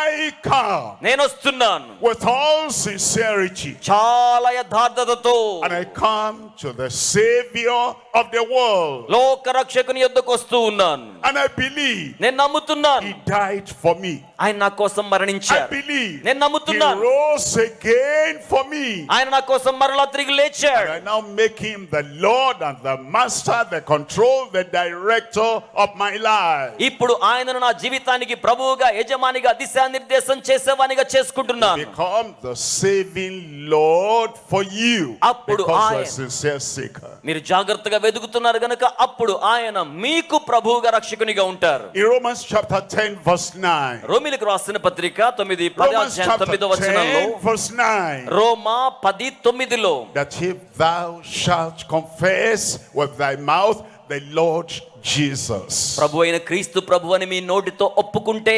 Speaker 1: I come
Speaker 2: నేను వస్తున్నాను
Speaker 1: with all sincerity.
Speaker 2: చాలా యథార్థతతో.
Speaker 1: And I come to the Savior of the world.
Speaker 2: లోక రక్షకుని యొద్దకు వస్తూ ఉన్నాను.
Speaker 1: And I believe
Speaker 2: నేను నమ్ముతున్నాను
Speaker 1: he died for me.
Speaker 2: ఆయన నా కోసం
Speaker 1: I
Speaker 2: మరణించారు.
Speaker 1: believe
Speaker 2: నేను
Speaker 1: he
Speaker 2: నమ్ముతున్నాను
Speaker 1: rose again for me.
Speaker 2: ఆయన నా కోసం మరలా తిరిగి లేచాడు.
Speaker 1: And I now make him the Lord and the Master, the control, the director of my life.
Speaker 2: ఇప్పుడు ఆయనను నా జీవితానికి ప్రభువుగా, యజమానిగా, దిశానిర్దేశం చేసేవానిగా చేసుకుంటున్నాను.
Speaker 1: Become the saving Lord for you.
Speaker 2: అప్పుడు
Speaker 1: Because you are
Speaker 2: ఆయన-
Speaker 1: a sincere seeker.
Speaker 2: మీరు జాగ్రత్తగా వెతుకుతున్నారు గనుక అప్పుడు ఆయన మీకు ప్రభువుగా రక్షకునిగా ఉంటారు.
Speaker 1: In Romans chapter 10 verse 9.
Speaker 2: రోమిలకు రాసిన పత్రిక 9
Speaker 1: Romans chapter
Speaker 2: 9
Speaker 1: 10 verse 9.
Speaker 2: Roma 10:9
Speaker 1: That if thou shalt confess with thy mouth the Lord Jesus.
Speaker 2: ప్రభు అయిన క్రీస్తు ప్రభు అని మీ నోటితో ఒప్పుకుంటే,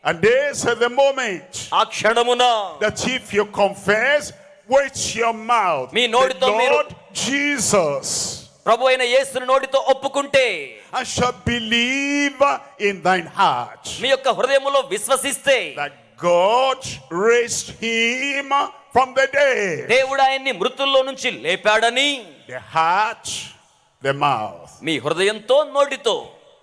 Speaker 1: And there's the moment
Speaker 2: ఆ క్షణమున
Speaker 1: that if you confess with your mouth
Speaker 2: me
Speaker 1: the
Speaker 2: నోటితో మీరు-
Speaker 1: Lord Jesus,
Speaker 2: ప్రభు అయిన యేసుని నోటితో ఒప్పుకుంటే,
Speaker 1: and shall believe in thine heart
Speaker 2: మీ యొక్క హృదయములో విశ్వసిస్తే,
Speaker 1: that God raised him from the dead.
Speaker 2: దేవుడు ఆయన్ని మృతుల్లో నుంచి లేపాడని,
Speaker 1: The heart, the mouth.
Speaker 2: మీ హృదయంతో నోటితో.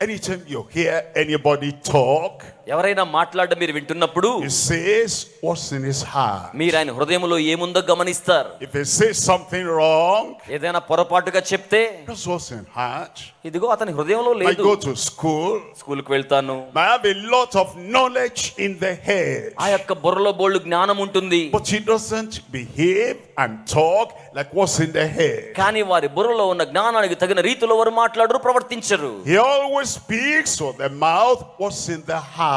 Speaker 1: Anytime you hear anybody talk,
Speaker 2: ఎవరైనా మాట్లాడడం మీరు వింటున్నప్పుడు,
Speaker 1: he says what's in his heart.
Speaker 2: మీరు ఆయన హృదయంలో ఏముందో గమనిస్తారు.
Speaker 1: If he says something wrong,
Speaker 2: ఏదైనా పొరపాటుగా చెప్తే,
Speaker 1: that's what's in heart.
Speaker 2: ఇదిగో అతని హృదయంలో
Speaker 1: I
Speaker 2: లేదు.
Speaker 1: go to school,
Speaker 2: స్కూల్కి వెళ్తాను,
Speaker 1: I have a lot of knowledge in the head,
Speaker 2: ఆ యొక్క బుర్రలో బోల్డు జ్ఞానం ఉంటుంది,
Speaker 1: but he doesn't behave and talk like what's in the head.
Speaker 2: కానీ వారి బుర్రలో ఉన్న జ్ఞానానికి తగిన రీతిలో వారు మాట్లాడరు, ప్రవర్తించరు.
Speaker 1: He always speaks with the mouth what's in the heart.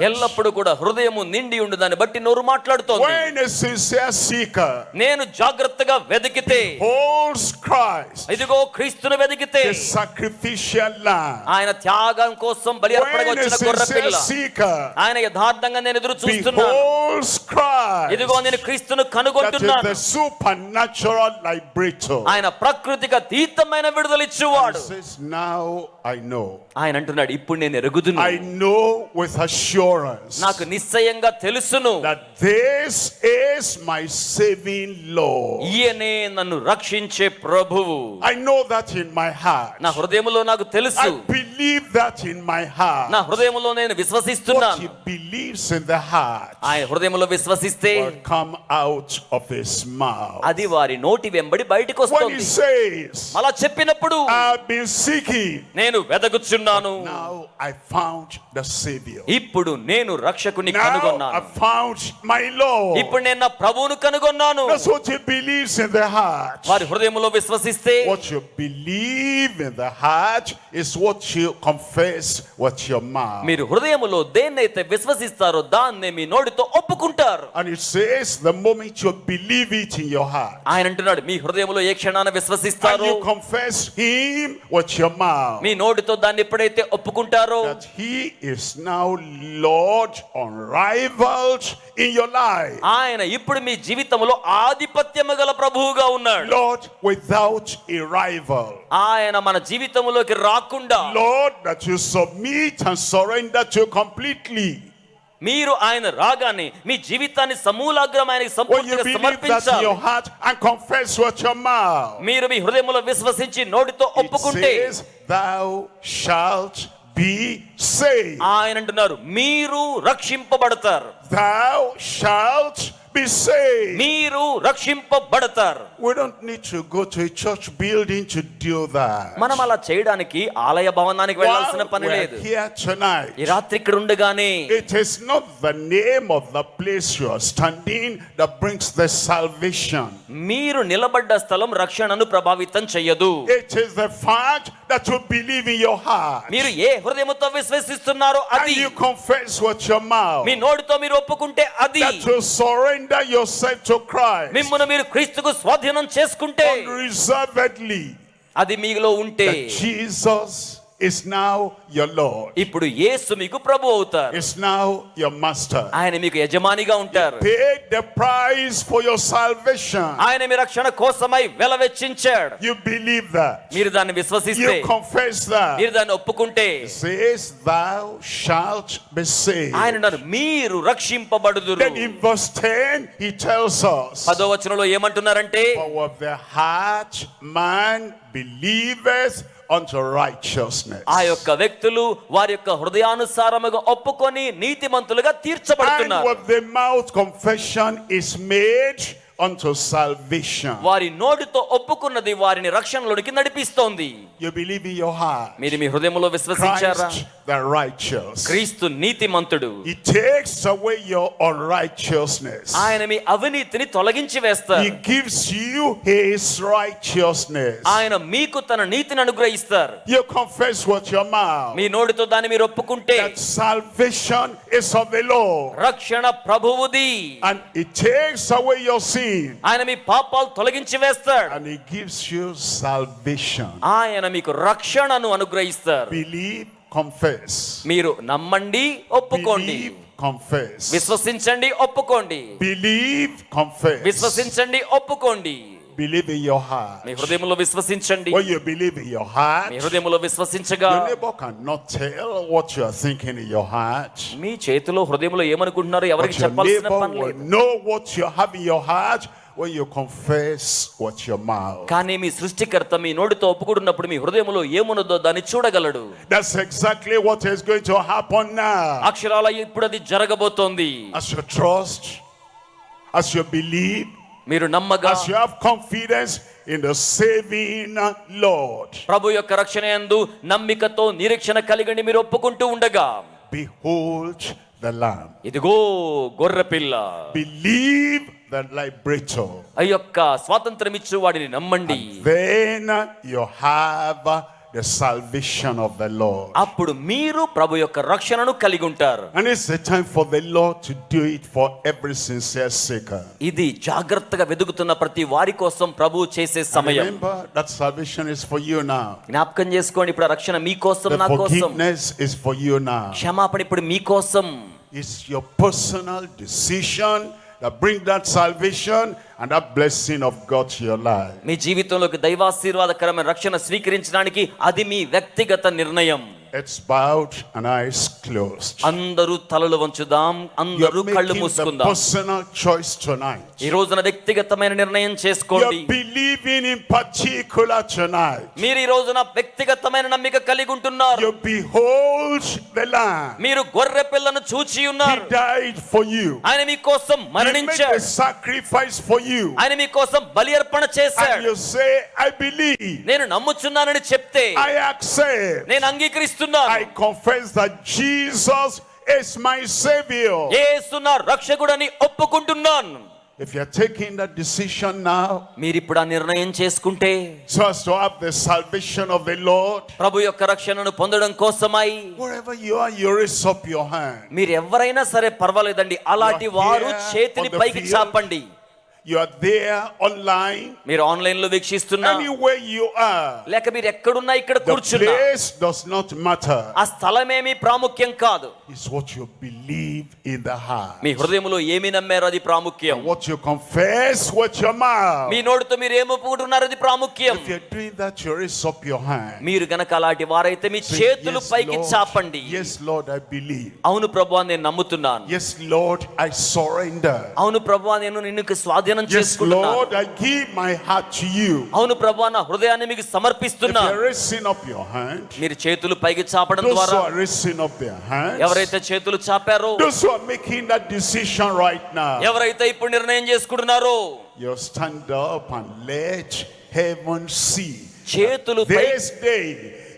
Speaker 2: ఎల్లప్పుడూ కూడా హృదయము నిండి ఉండి దాన్ని బట్టి నోరు మాట్లాడుతోంది.
Speaker 1: When a sincere seeker
Speaker 2: నేను జాగ్రత్తగా వెదికితే,
Speaker 1: holds Christ,
Speaker 2: ఇదిగో క్రీస్తును వెదికితే,
Speaker 1: the sacrificial lamb,
Speaker 2: ఆయన త్యాగం కోసం బలి అర్పణగా
Speaker 1: when a
Speaker 2: వచ్చిన గొర్రె
Speaker 1: sincere
Speaker 2: పిల్ల,
Speaker 1: seeker
Speaker 2: ఆయన యథార్థంగా నేను ఎదురు చూస్తున్నాను,
Speaker 1: beholds Christ,
Speaker 2: ఇదిగో నేను క్రీస్తును
Speaker 1: that is
Speaker 2: కనుగొంటున్నాను.
Speaker 1: the supernatural liberator,
Speaker 2: ఆయన ప్రాకృతిక అతీతమైన విడుదల
Speaker 1: he
Speaker 2: ఇచ్చువాడు.
Speaker 1: says, now I know.
Speaker 2: ఆయన అంటున్నాడు, ఇప్పుడు నేను ఎరుగుదును,
Speaker 1: I know with assurance
Speaker 2: నాకు నిశ్చయంగా తెలుసును,
Speaker 1: that this is my saving Lord.
Speaker 2: ఈయనే నన్ను రక్షించే ప్రభువు.
Speaker 1: I know that in my heart.
Speaker 2: నా హృదయములో నాకు తెలుసు,
Speaker 1: I believe that in my heart.
Speaker 2: నా హృదయములో నేను
Speaker 1: What
Speaker 2: విశ్వసిస్తున్నాను.
Speaker 1: he believes in the heart
Speaker 2: ఆయన హృదయములో విశ్వసిస్తే
Speaker 1: will come out of his mouth.
Speaker 2: అది వారి నోటి వెంబడి బయటకు
Speaker 1: When he
Speaker 2: వస్తుంది.
Speaker 1: says,
Speaker 2: అలా చెప్పినప్పుడు,
Speaker 1: I've been seeking,
Speaker 2: నేను వెదకుచున్నాను,
Speaker 1: now I found the Savior.
Speaker 2: ఇప్పుడు నేను రక్షకుని
Speaker 1: Now I
Speaker 2: కనుగొన్నాను,
Speaker 1: found my Lord.
Speaker 2: ఇప్పుడు నేను నా ప్రభువును కనుగొన్నాను.
Speaker 1: That's what he believes in the heart.
Speaker 2: వారి హృదయములో విశ్వసిస్తే,
Speaker 1: What you believe in the heart is what you confess with your mouth.
Speaker 2: మీరు హృదయములో దేన్నైతే విశ్వసిస్తారో దాన్నే మీ నోటితో ఒప్పుకుంటారు.
Speaker 1: And it says the moment you believe it in your heart
Speaker 2: ఆయన అంటున్నాడు, మీ హృదయములో ఏ క్షణాన
Speaker 1: and
Speaker 2: విశ్వసిస్తారో,
Speaker 1: you confess him with your mouth,
Speaker 2: మీ నోటితో దాన్ని ఎప్పుడైతే ఒప్పుకుంటారో,
Speaker 1: that he is now Lord unrivaled in your life.
Speaker 2: ఆయన ఇప్పుడు మీ జీవితంలో ఆధిపత్యము గల ప్రభువుగా ఉన్నాడు.
Speaker 1: Lord without a rival.
Speaker 2: ఆయన మన జీవితంలోకి రాకుండా,
Speaker 1: Lord that you submit and surrender to completely.
Speaker 2: మీరు ఆయన రాగానే మీ జీవితాన్ని సమూలాగ్రం ఆయనకి
Speaker 1: When you
Speaker 2: సంపూర్ణంగా
Speaker 1: believe that in your
Speaker 2: సమర్పించాలి.
Speaker 1: heart and confess with your mouth,
Speaker 2: మీరు మీ హృదయంలో విశ్వసించి నోటితో
Speaker 1: it
Speaker 2: ఒప్పుకుంటే,
Speaker 1: says thou shalt be saved.
Speaker 2: ఆయన అంటున్నారు, మీరు రక్షింపబడతారు,
Speaker 1: Thou shalt be saved.
Speaker 2: మీరు రక్షింపబడతారు.
Speaker 1: We don't need to go to a church building to do that.
Speaker 2: మనం అలా చేయడానికి ఆలయ భవనానికి వెళ్ళాల్సిన
Speaker 1: While
Speaker 2: పని
Speaker 1: we're
Speaker 2: లేదు.
Speaker 1: here tonight,
Speaker 2: ఈ రాత్రి ఇక్కడ ఉండగానే
Speaker 1: it is not the name of the place you are standing that brings the salvation.
Speaker 2: మీరు నిలబడ్డ స్థలం రక్షణను ప్రభావితం చెయ్యదు.
Speaker 1: It is the fact that you believe in your heart
Speaker 2: మీరు ఏ హృదయముతో విశ్వసిస్తున్నారో
Speaker 1: and
Speaker 2: అది,
Speaker 1: you confess with your mouth,
Speaker 2: మీ నోటితో మీరు ఒప్పుకుంటే అది,
Speaker 1: that you surrender yourself to Christ
Speaker 2: మిమ్మును మీరు క్రీస్తుకు స్వాధీనం చేసుకుంటే,
Speaker 1: unreservedly,
Speaker 2: అది మీలో ఉంటే,
Speaker 1: that Jesus is now your Lord,
Speaker 2: ఇప్పుడు యేసు మీకు ప్రభు అవుతారు,
Speaker 1: is now your master.
Speaker 2: ఆయన మీకు యజమానిగా ఉంటారు.
Speaker 1: Paid the price for your salvation.
Speaker 2: ఆయన మీ రక్షణ కోసమై వెలవెచ్చించాడు.
Speaker 1: You believe that.
Speaker 2: మీరు దాన్ని విశ్వసిస్తే,
Speaker 1: You confess that.
Speaker 2: మీరు దాన్ని ఒప్పుకుంటే,
Speaker 1: It says thou shalt be saved.
Speaker 2: ఆయన అన్నారు, మీరు రక్షింపబడుదురు.
Speaker 1: Then in verse 10 he tells us,
Speaker 2: 10వ వచనంలో ఏమంటున్నారంటే,
Speaker 1: for with the heart man believeth unto righteousness,
Speaker 2: ఆ యొక్క వ్యక్తులు వారి యొక్క హృదయానుసారముగా ఒప్పుకొని నీతిమంతులుగా
Speaker 1: and
Speaker 2: తీర్చబడుతున్నారు.
Speaker 1: with the mouth confession is made unto salvation.
Speaker 2: వారి నోటితో ఒప్పుకున్నది వారిని రక్షణలోనికి నడిపిస్తోంది.
Speaker 1: You believe in your heart
Speaker 2: మీరు మీ హృదయంలో విశ్వసించారా?
Speaker 1: Christ the righteous.
Speaker 2: క్రీస్తు నీతిమంతుడు,
Speaker 1: He takes away your unrighteousness.
Speaker 2: ఆయన మీ అవినీతిని తొలగించి వేస్తారు.
Speaker 1: He gives you his righteousness.
Speaker 2: ఆయన మీకు తన నీతిని అనుగ్రహిస్తారు.
Speaker 1: You confess with your mouth
Speaker 2: మీ నోటితో దాన్ని మీరు ఒప్పుకుంటే,
Speaker 1: that salvation is of the Lord,
Speaker 2: రక్షణ ప్రభువుది,
Speaker 1: and it takes away your sin,
Speaker 2: ఆయన మీ పాపాలు తొలగించి వేస్తాడు,
Speaker 1: and he gives you salvation.
Speaker 2: ఆయన మీకు రక్షణను అనుగ్రహిస్తారు.
Speaker 1: Believe, confess.
Speaker 2: మీరు నమ్మండి, ఒప్పుకోండి,
Speaker 1: Believe, confess.
Speaker 2: విశ్వసించండి, ఒప్పుకోండి,
Speaker 1: Believe, confess.
Speaker 2: విశ్వసించండి, ఒప్పుకోండి.
Speaker 1: believe in your heart.
Speaker 2: మీ హృదయములో విశ్వసించండి.
Speaker 1: When you believe in your heart,
Speaker 2: మీ హృదయములో విశ్వసించగా
Speaker 1: your neighbor cannot tell what you are thinking in your heart.
Speaker 2: మీ చేతిలో హృదయంలో ఏమనుకుంటున్నారో
Speaker 1: But
Speaker 2: ఎవరికి
Speaker 1: your
Speaker 2: చెప్పాల్సిన
Speaker 1: neighbor
Speaker 2: పని
Speaker 1: will
Speaker 2: లేదు.
Speaker 1: know what you have in your heart when you confess what your mouth.
Speaker 2: కానీ మీ సృష్టికర్త మీ నోటితో ఒప్పుకుంటున్నప్పుడు మీ హృదయంలో ఏమున్నదో దాన్ని చూడగలడు.
Speaker 1: That's exactly what is going to happen now.
Speaker 2: అక్షరాల ఇప్పుడు అది జరగబోతోంది.
Speaker 1: As you trust, as you believe,
Speaker 2: మీరు నమ్మగా,
Speaker 1: as you have confidence in the saving Lord.
Speaker 2: ప్రభు యొక్క రక్షణ యందు నమ్మికతో నిరీక్షణ కలిగి మీరు ఒప్పుకుంటూ ఉండగా,
Speaker 1: Behold the Lamb.
Speaker 2: ఇదిగో గొర్రెపిల్ల.
Speaker 1: Believe the liberator.
Speaker 2: ఆ యొక్క స్వాతంత్రం ఇచ్చు వాడిని నమ్మండి.
Speaker 1: Then you have the salvation of the Lord.
Speaker 2: అప్పుడు మీరు ప్రభు యొక్క రక్షణను కలిగి ఉంటారు.
Speaker 1: And it's the time for the Lord to do it for every sincere seeker.
Speaker 2: ఇది జాగ్రత్తగా వెదుగుతున్న ప్రతి వారి కోసం ప్రభు చేసే
Speaker 1: And
Speaker 2: సమయం.
Speaker 1: remember that salvation is for you now.
Speaker 2: జ్ఞాపకం చేసుకోండి, ఇప్పుడు ఆ రక్షణ మీ కోసం,
Speaker 1: The
Speaker 2: నా కోసం.
Speaker 1: forgiveness is for you now.
Speaker 2: క్షమాపణ ఇప్పుడు మీ కోసం.
Speaker 1: It's your personal decision that bring that salvation and that blessing of God to your life.
Speaker 2: మీ జీవితంలోకి దైవాశీర్వాదకరమైన రక్షణ స్వీకరించడానికి అది మీ వ్యక్తిగత నిర్ణయం.
Speaker 1: It's bowed and eyes closed.
Speaker 2: అందరూ తలలు వంచుదాం, అందరూ
Speaker 1: You're
Speaker 2: కళ్ళు
Speaker 1: making the
Speaker 2: మూసుకుందాం.
Speaker 1: personal choice tonight.
Speaker 2: ఈ రోజున వ్యక్తిగతమైన నిర్ణయం చేసుకోండి.
Speaker 1: You're believing in particular tonight.
Speaker 2: మీరు ఈ రోజున వ్యక్తిగతమైన నమ్మిక కలిగి ఉంటున్నారు.
Speaker 1: You behold the Lamb.
Speaker 2: మీరు గొర్రె పిల్లను చూచి
Speaker 1: He
Speaker 2: ఉన్నారు.
Speaker 1: died for you.
Speaker 2: ఆయన మీ కోసం
Speaker 1: He made
Speaker 2: మరణించాడు.
Speaker 1: a sacrifice for you.
Speaker 2: ఆయన మీ కోసం బలి అర్పణ
Speaker 1: And
Speaker 2: చేశాడు.
Speaker 1: you say, I believe.
Speaker 2: నేను నమ్ముచున్నానని చెప్తే,
Speaker 1: I accept.
Speaker 2: నేను అంగీకరిస్తున్నాను.
Speaker 1: I confess that Jesus is my Savior.
Speaker 2: యేసు నా రక్షకుడని ఒప్పుకుంటున్నాను.
Speaker 1: If you're taking that decision now,
Speaker 2: మీరు ఇప్పుడు ఆ నిర్ణయం చేసుకుంటే,
Speaker 1: so as to have the salvation of the Lord,
Speaker 2: ప్రభు యొక్క రక్షణను పొందడం కోసమై,
Speaker 1: wherever you are, you raise up your hand.
Speaker 2: మీరు ఎవరైనా సరే పర్వాలేదండి, అలాంటి వారు చేతిని పైకి చాపండి.
Speaker 1: You are there online,
Speaker 2: మీరు ఆన్లైన్ లో వీక్షిస్తున్నా,
Speaker 1: anywhere you are.
Speaker 2: లేక మీరు ఎక్కడున్నా ఇక్కడ
Speaker 1: The
Speaker 2: కూర్చున్నా,
Speaker 1: place does not matter.
Speaker 2: ఆ స్థలమేమి ప్రాముఖ్యం కాదు.
Speaker 1: It's what you believe in the heart.
Speaker 2: మీ హృదయంలో ఏమి నమ్మారో అది ప్రాముఖ్యం.
Speaker 1: And what you confess with your mouth.
Speaker 2: మీ నోటితో మీరు ఏమి ఒప్పుకుంటున్నారో అది ప్రాముఖ్యం.
Speaker 1: If you're doing that, you raise up your hand.
Speaker 2: మీరు గనక అలాంటి వారైతే మీ
Speaker 1: Say,
Speaker 2: చేతులు
Speaker 1: yes,
Speaker 2: పైకి
Speaker 1: Lord.
Speaker 2: చాపండి.
Speaker 1: Yes, Lord, I believe.
Speaker 2: అవును ప్రభువా, నేను నమ్ముతున్నాను.
Speaker 1: Yes, Lord, I surrender.
Speaker 2: అవును ప్రభువా, నేను నిన్ను స్వాధీనం
Speaker 1: Yes,
Speaker 2: చేసుకుంటున్నాను.
Speaker 1: Lord, I give my heart to you.
Speaker 2: అవును ప్రభువా, నా హృదయాన్ని మీకు
Speaker 1: If
Speaker 2: సమర్పిస్తున్నాను.
Speaker 1: you're raising up your hand,
Speaker 2: మీరు చేతులు పైకి చాపడం
Speaker 1: those
Speaker 2: ద్వారా,
Speaker 1: who are raising up their hands,
Speaker 2: ఎవరైతే చేతులు చాపారో,
Speaker 1: those who are making that decision right now,
Speaker 2: ఎవరైతే ఇప్పుడు నిర్ణయం చేసుకుంటున్నారో,
Speaker 1: you stand up and let heaven see.
Speaker 2: చేతులు పై
Speaker 1: This day,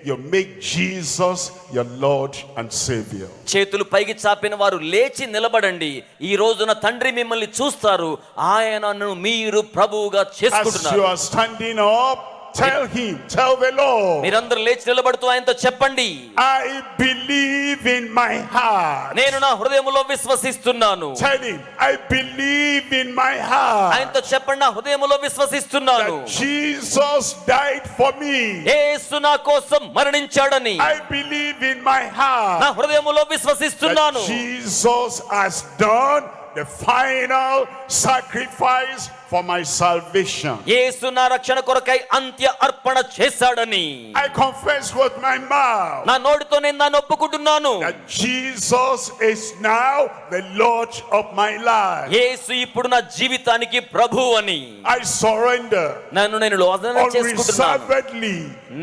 Speaker 1: you make Jesus your Lord and Savior.
Speaker 2: చేతులు పైకి చాపిన వారు లేచి నిలబడండి. ఈ రోజున తండ్రి మిమ్మల్ని చూస్తారు. ఆయనను మీరు ప్రభువుగా
Speaker 1: As
Speaker 2: చేసుకుంటున్నారు.
Speaker 1: you are standing up, tell him, tell the Lord,
Speaker 2: మీరందరూ లేచి నిలబడుతూ ఆయనతో చెప్పండి,
Speaker 1: I believe in my heart.
Speaker 2: నేను నా హృదయములో విశ్వసిస్తున్నాను.
Speaker 1: Tell him, I believe in my heart
Speaker 2: ఆయనతో చెప్పండి, నా హృదయములో విశ్వసిస్తున్నాను.
Speaker 1: that Jesus died for me.
Speaker 2: యేసు నా కోసం మరణించాడని
Speaker 1: I believe in my heart
Speaker 2: నా హృదయములో
Speaker 1: that
Speaker 2: విశ్వసిస్తున్నాను.
Speaker 1: Jesus has done the final sacrifice for my salvation.
Speaker 2: యేసు నా రక్షణ కొరకై అంత్య అర్పణ చేశాడని
Speaker 1: I confess with my mouth
Speaker 2: నా నోటితో నేను దాన్ని ఒప్పుకుంటున్నాను.
Speaker 1: that Jesus is now the Lord of my life.
Speaker 2: యేసు ఇప్పుడు నా జీవితానికి ప్రభువు అని
Speaker 1: I surrender
Speaker 2: నన్ను నేను లోదన చేసుకుంటున్నాను.
Speaker 1: unreservedly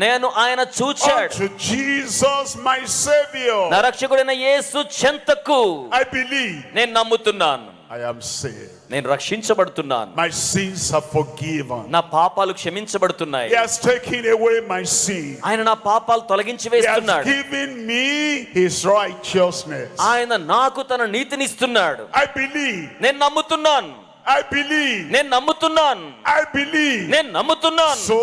Speaker 2: నేను ఆయన చూచాడు.
Speaker 1: unto Jesus my Savior.
Speaker 2: నా రక్షకుడైన యేసు చెంతకు
Speaker 1: I believe
Speaker 2: నేను నమ్ముతున్నాను.
Speaker 1: I am saved.
Speaker 2: నేను రక్షించబడుతున్నాను.
Speaker 1: My sins are forgiven.
Speaker 2: నా పాపాలు క్షమించబడుతున్నాయి.
Speaker 1: He has taken away my sin.
Speaker 2: ఆయన నా పాపాలు తొలగించి
Speaker 1: He has
Speaker 2: వేస్తున్నాడు.
Speaker 1: given me his righteousness.
Speaker 2: ఆయన నాకు తన నీతిని ఇస్తున్నాడు.
Speaker 1: I believe.
Speaker 2: నేను నమ్ముతున్నాను.
Speaker 1: I believe.
Speaker 2: నేను నమ్ముతున్నాను.
Speaker 1: I believe.
Speaker 2: నేను నమ్ముతున్నాను.
Speaker 1: So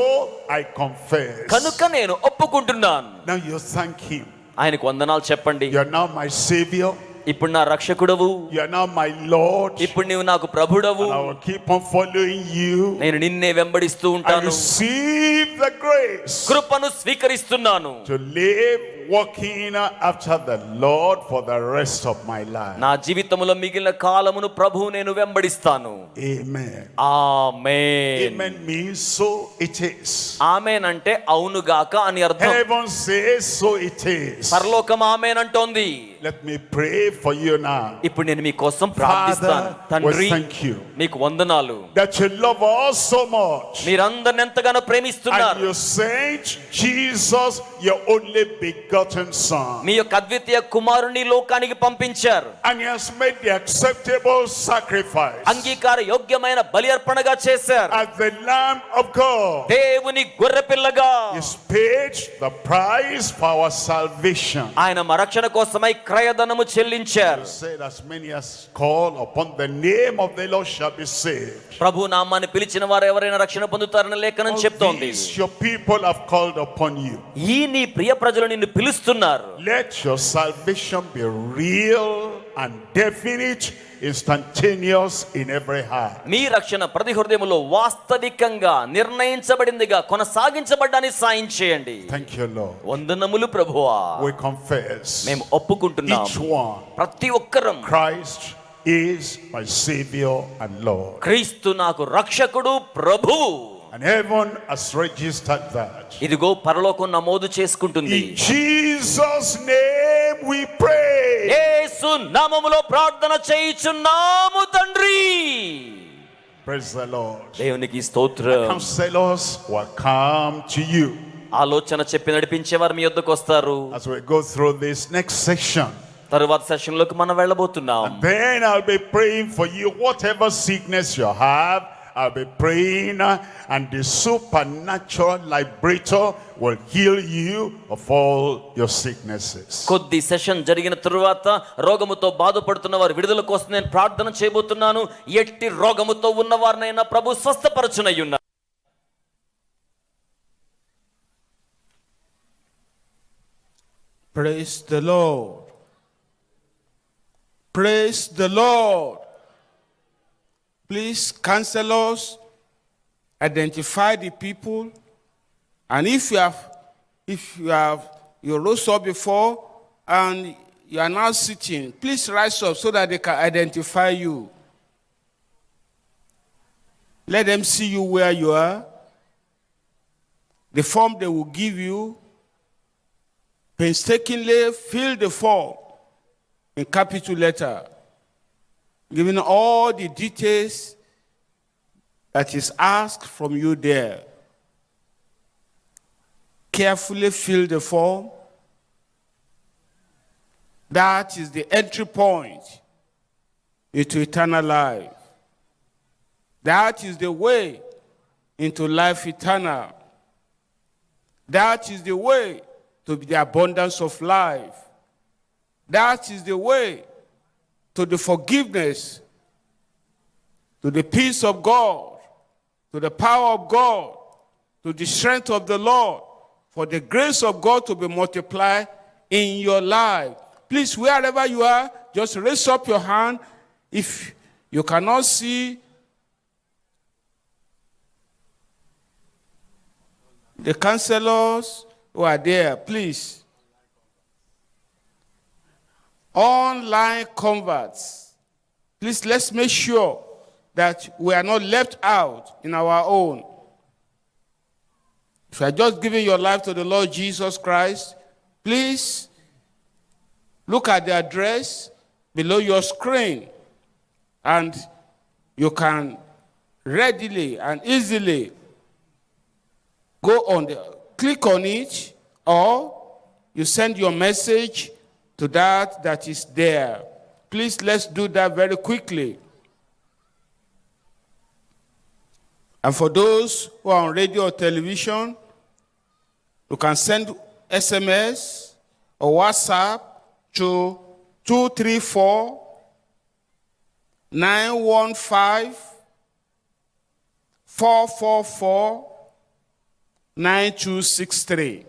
Speaker 1: I confess.
Speaker 2: కనుక నేను ఒప్పుకుంటున్నాను.
Speaker 1: Now you thank him.
Speaker 2: ఆయనకు వందనాలు చెప్పండి.
Speaker 1: You are now my Savior.
Speaker 2: ఇప్పుడు నా రక్షకుడవు,
Speaker 1: You are now my Lord.
Speaker 2: ఇప్పుడు నీవు నాకు ప్రభుడవు.
Speaker 1: And I will keep on following you.
Speaker 2: నేను నిన్నే వెంబడిస్తూ
Speaker 1: I
Speaker 2: ఉంటాను.
Speaker 1: receive the grace
Speaker 2: కృపను స్వీకరిస్తున్నాను.
Speaker 1: to live walking after the Lord for the rest of my life.
Speaker 2: నా జీవితములో మిగిలిన కాలమును ప్రభువు నేను వెంబడిస్తాను.
Speaker 1: Amen.
Speaker 2: Amen.
Speaker 1: Amen means so it is.
Speaker 2: ఆమేన్ అంటే అవునుగాక అని అర్థం.
Speaker 1: Heaven says so it is.
Speaker 2: పరలోకం ఆమేన్ అంటోంది.
Speaker 1: Let me pray for you now.
Speaker 2: ఇప్పుడు నేను మీ కోసం ప్రార్థిస్తాను. తండ్రి,
Speaker 1: thank you
Speaker 2: మీకు వందనాలు
Speaker 1: that you love us so much.
Speaker 2: మీరందరిని ఎంతగానో ప్రేమిస్తున్నారు.
Speaker 1: And you sent Jesus, your only begotten son.
Speaker 2: మీ యొక్క అద్వితీయ కుమారుని లోకానికి పంపించారు.
Speaker 1: And he has made the acceptable sacrifice.
Speaker 2: అంగీకార యోగ్యమైన బలి అర్పణగా చేశారు.
Speaker 1: As the Lamb of God.
Speaker 2: దేవుని గొర్రెపిల్లగా.
Speaker 1: He paid the price for our salvation.
Speaker 2: ఆయన మన రక్షణ కోసమై క్రయధనము చెల్లించారు.
Speaker 1: He said, as many as call upon the name of the Lord shall be saved.
Speaker 2: ప్రభు నామాన్ని పిలిచిన వారు ఎవరైనా రక్షణ పొందుతారని లేఖనం చెప్తోంది.
Speaker 1: These your people have called upon you.
Speaker 2: ఈ నీ ప్రియ ప్రజలు నిన్ను పిలుస్తున్నారు.
Speaker 1: Let your salvation be real and definite, instantaneous in every heart.
Speaker 2: మీ రక్షణ ప్రతి హృదయములో వాస్తవికంగా నిర్ణయించబడిందిగా కొనసాగించబడ్డానికి సాయం చేయండి.
Speaker 1: Thank you, Lord.
Speaker 2: వందనములు ప్రభువా.
Speaker 1: We confess,
Speaker 2: మేము ఒప్పుకుంటున్నాం.
Speaker 1: each one,
Speaker 2: ప్రతి ఒక్కరం
Speaker 1: Christ is my Savior and Lord.
Speaker 2: క్రీస్తు నాకు రక్షకుడు, ప్రభువు.
Speaker 1: And heaven has registered that.
Speaker 2: ఇదిగో పరలోకం నమోదు చేసుకుంటుంది.
Speaker 1: In Jesus' name we pray.
Speaker 2: యేసు నామములో ప్రార్థన చేయుచున్నాము తండ్రి.
Speaker 1: Praise the Lord.
Speaker 2: దేవునికి స్తోత్రం.
Speaker 1: Counselors will come to you
Speaker 2: ఆలోచన చెప్పి నడిపించేవారు మీ యొద్దకు వస్తారు.
Speaker 1: as we go through this next section.
Speaker 2: తరువాత సెషన్ లోకి మనం వెళ్ళబోతున్నాం.
Speaker 1: And then I'll be praying for you, whatever sickness you have. I'll be praying, and the supernatural liberator will heal you of all your sicknesses.
Speaker 2: కొద్ది session జరిగిన తరువాత రోగముతో బాధపడుతున్న వారి విడుదల కోసం నేను ప్రార్థన చేయబోతున్నాను. ఎట్టి రోగముతో ఉన్నవారినైనా ప్రభు స్వస్థపరచునయ్యున్నారు.
Speaker 3: Praise the Lord. Praise the Lord. Please, counselors, identify the people. And if you rose up before and you are now sitting, please rise up so that they can identify you. Let them see you where you are. The form they will give you, painstakingly fill the form in capital letter, giving all the details that is asked from you there. Carefully fill the form. That is the entry point into eternal life. That is the way into life eternal. That is the way to the abundance of life. That is the way to the forgiveness, to the peace of God, to the power of God, to the strength of the Lord, for the grace of God to be multiplied in your life. Please, wherever you are, just raise up your hand. If you cannot see the counselors who are there, please. Online converts. Please, let's make sure that we are not left out in our own. If you are just giving your life to the Lord Jesus Christ, please look at the address below your screen, and you can readily and easily go on click on it, or you send your message to that is there. Please, let's do that very quickly. And for those who are on radio or television, you can send SMS or WhatsApp to 234 915 444 9263.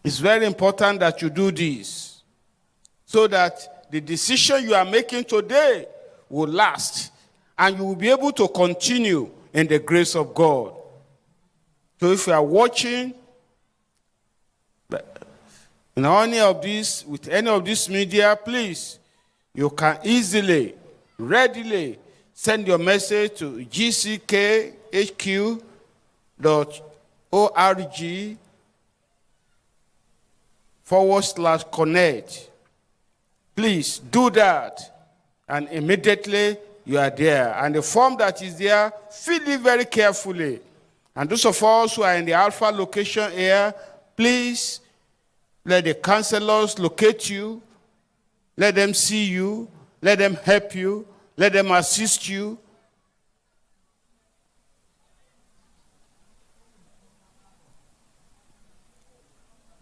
Speaker 3: It's very important that you do this so that the decision you are making today will last and you will be able to continue in the grace of God. So if you are watching in any of this, with any of this media, please, you can easily, readily send your message to gckhq.org/connect. Please do that, and immediately you are there. And the form that is there, fill it very carefully. And those of us who are in the Alpha location here, please let the counselors locate you. Let them see you. Let them help you. Let them assist you.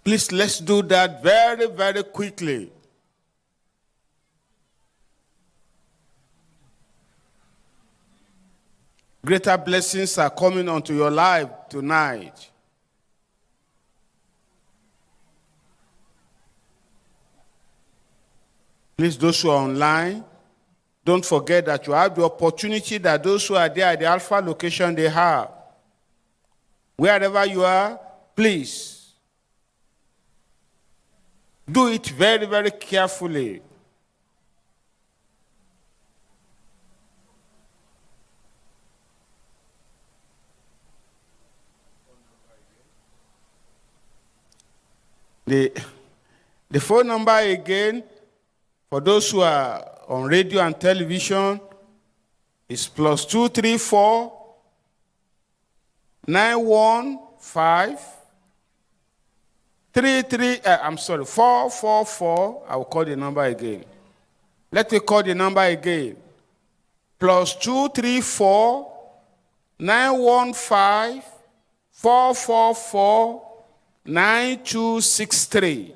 Speaker 3: Please, let's do that very, very quickly. Greater blessings are coming onto your life tonight. Please, those who are online, don't forget that you have the opportunity that those who are there at the Alpha location, they have. Wherever you are, please, do it very, very carefully. The phone number again, for those who are on radio and television, is +234 915 444. I will call the number again. Let me call the number again. +234 915 444 9263.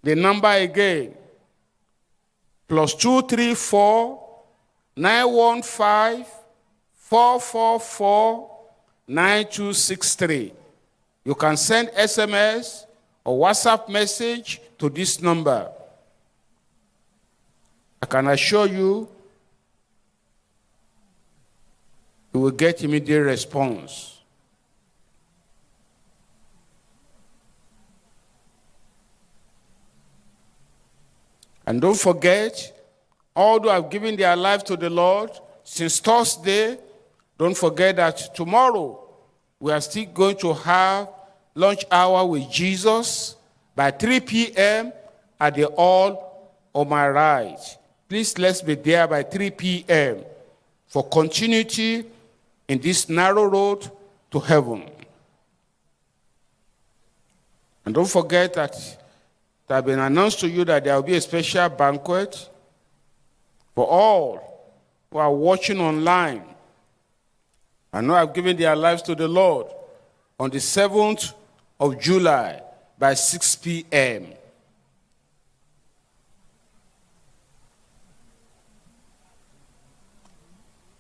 Speaker 3: The number again, +234 915 444 9263. You can send SMS or WhatsApp message to this number. I can assure you, you will get immediate response. And don't forget, all who have given their life to the Lord since Thursday, don't forget that tomorrow we are still going to have lunch hour with Jesus by 3 p.m. at the Hall on my right. Please, let's be there by 3 p.m. for continuity in this narrow road to heaven. And don't forget that it has been announced to you that there will be a special banquet for all who are watching online and who have given their lives to the Lord on the 7th of July by 6 p.m.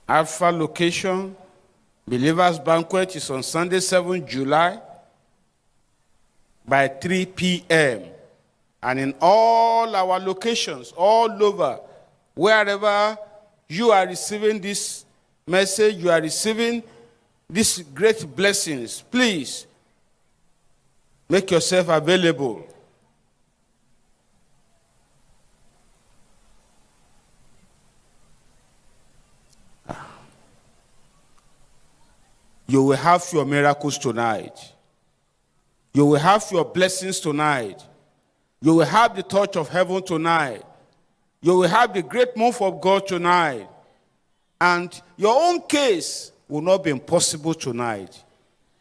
Speaker 3: Alpha location, Believers Banquet is on Sunday, 7th July by 3 p.m. And in all our locations, all over, wherever you are receiving this message, you are receiving these great blessings, please make yourself available. You will have your miracles tonight. You will have your blessings tonight. You will have the touch of heaven tonight. You will have the great move of God tonight. And your own case will not be impossible tonight.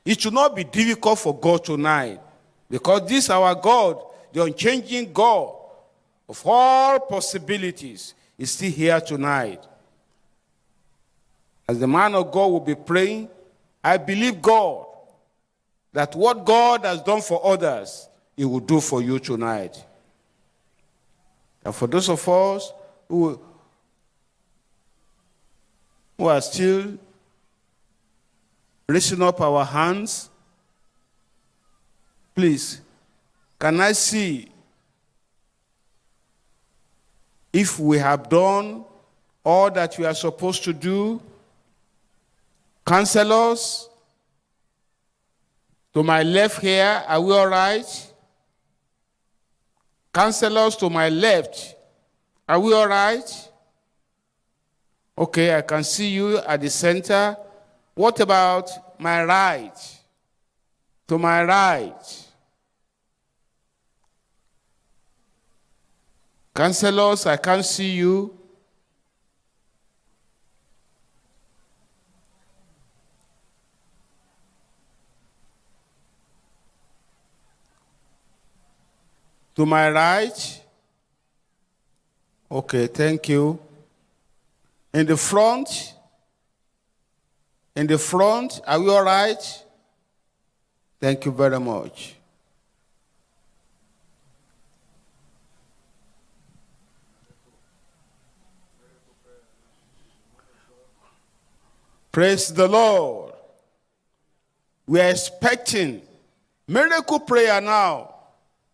Speaker 3: It should not be difficult for God tonight. Because this our God, the unchanging God of all possibilities, is still here tonight. As the man of God will be praying, I believe God that what God has done for others, He will do for you tonight. And for those of us who are still raising up our hands, please, can I see if we have done all that we are supposed to do? Counselors, to my left here, are we all right? Counselors to my left, are we all right? Okay, I can see you at the center. What about my right? To my right. Counselors, I can't see you. To my right. Okay, thank you. In the front. In the front, are we all right? Thank you very much. Praise the Lord. We are expecting miracle prayer now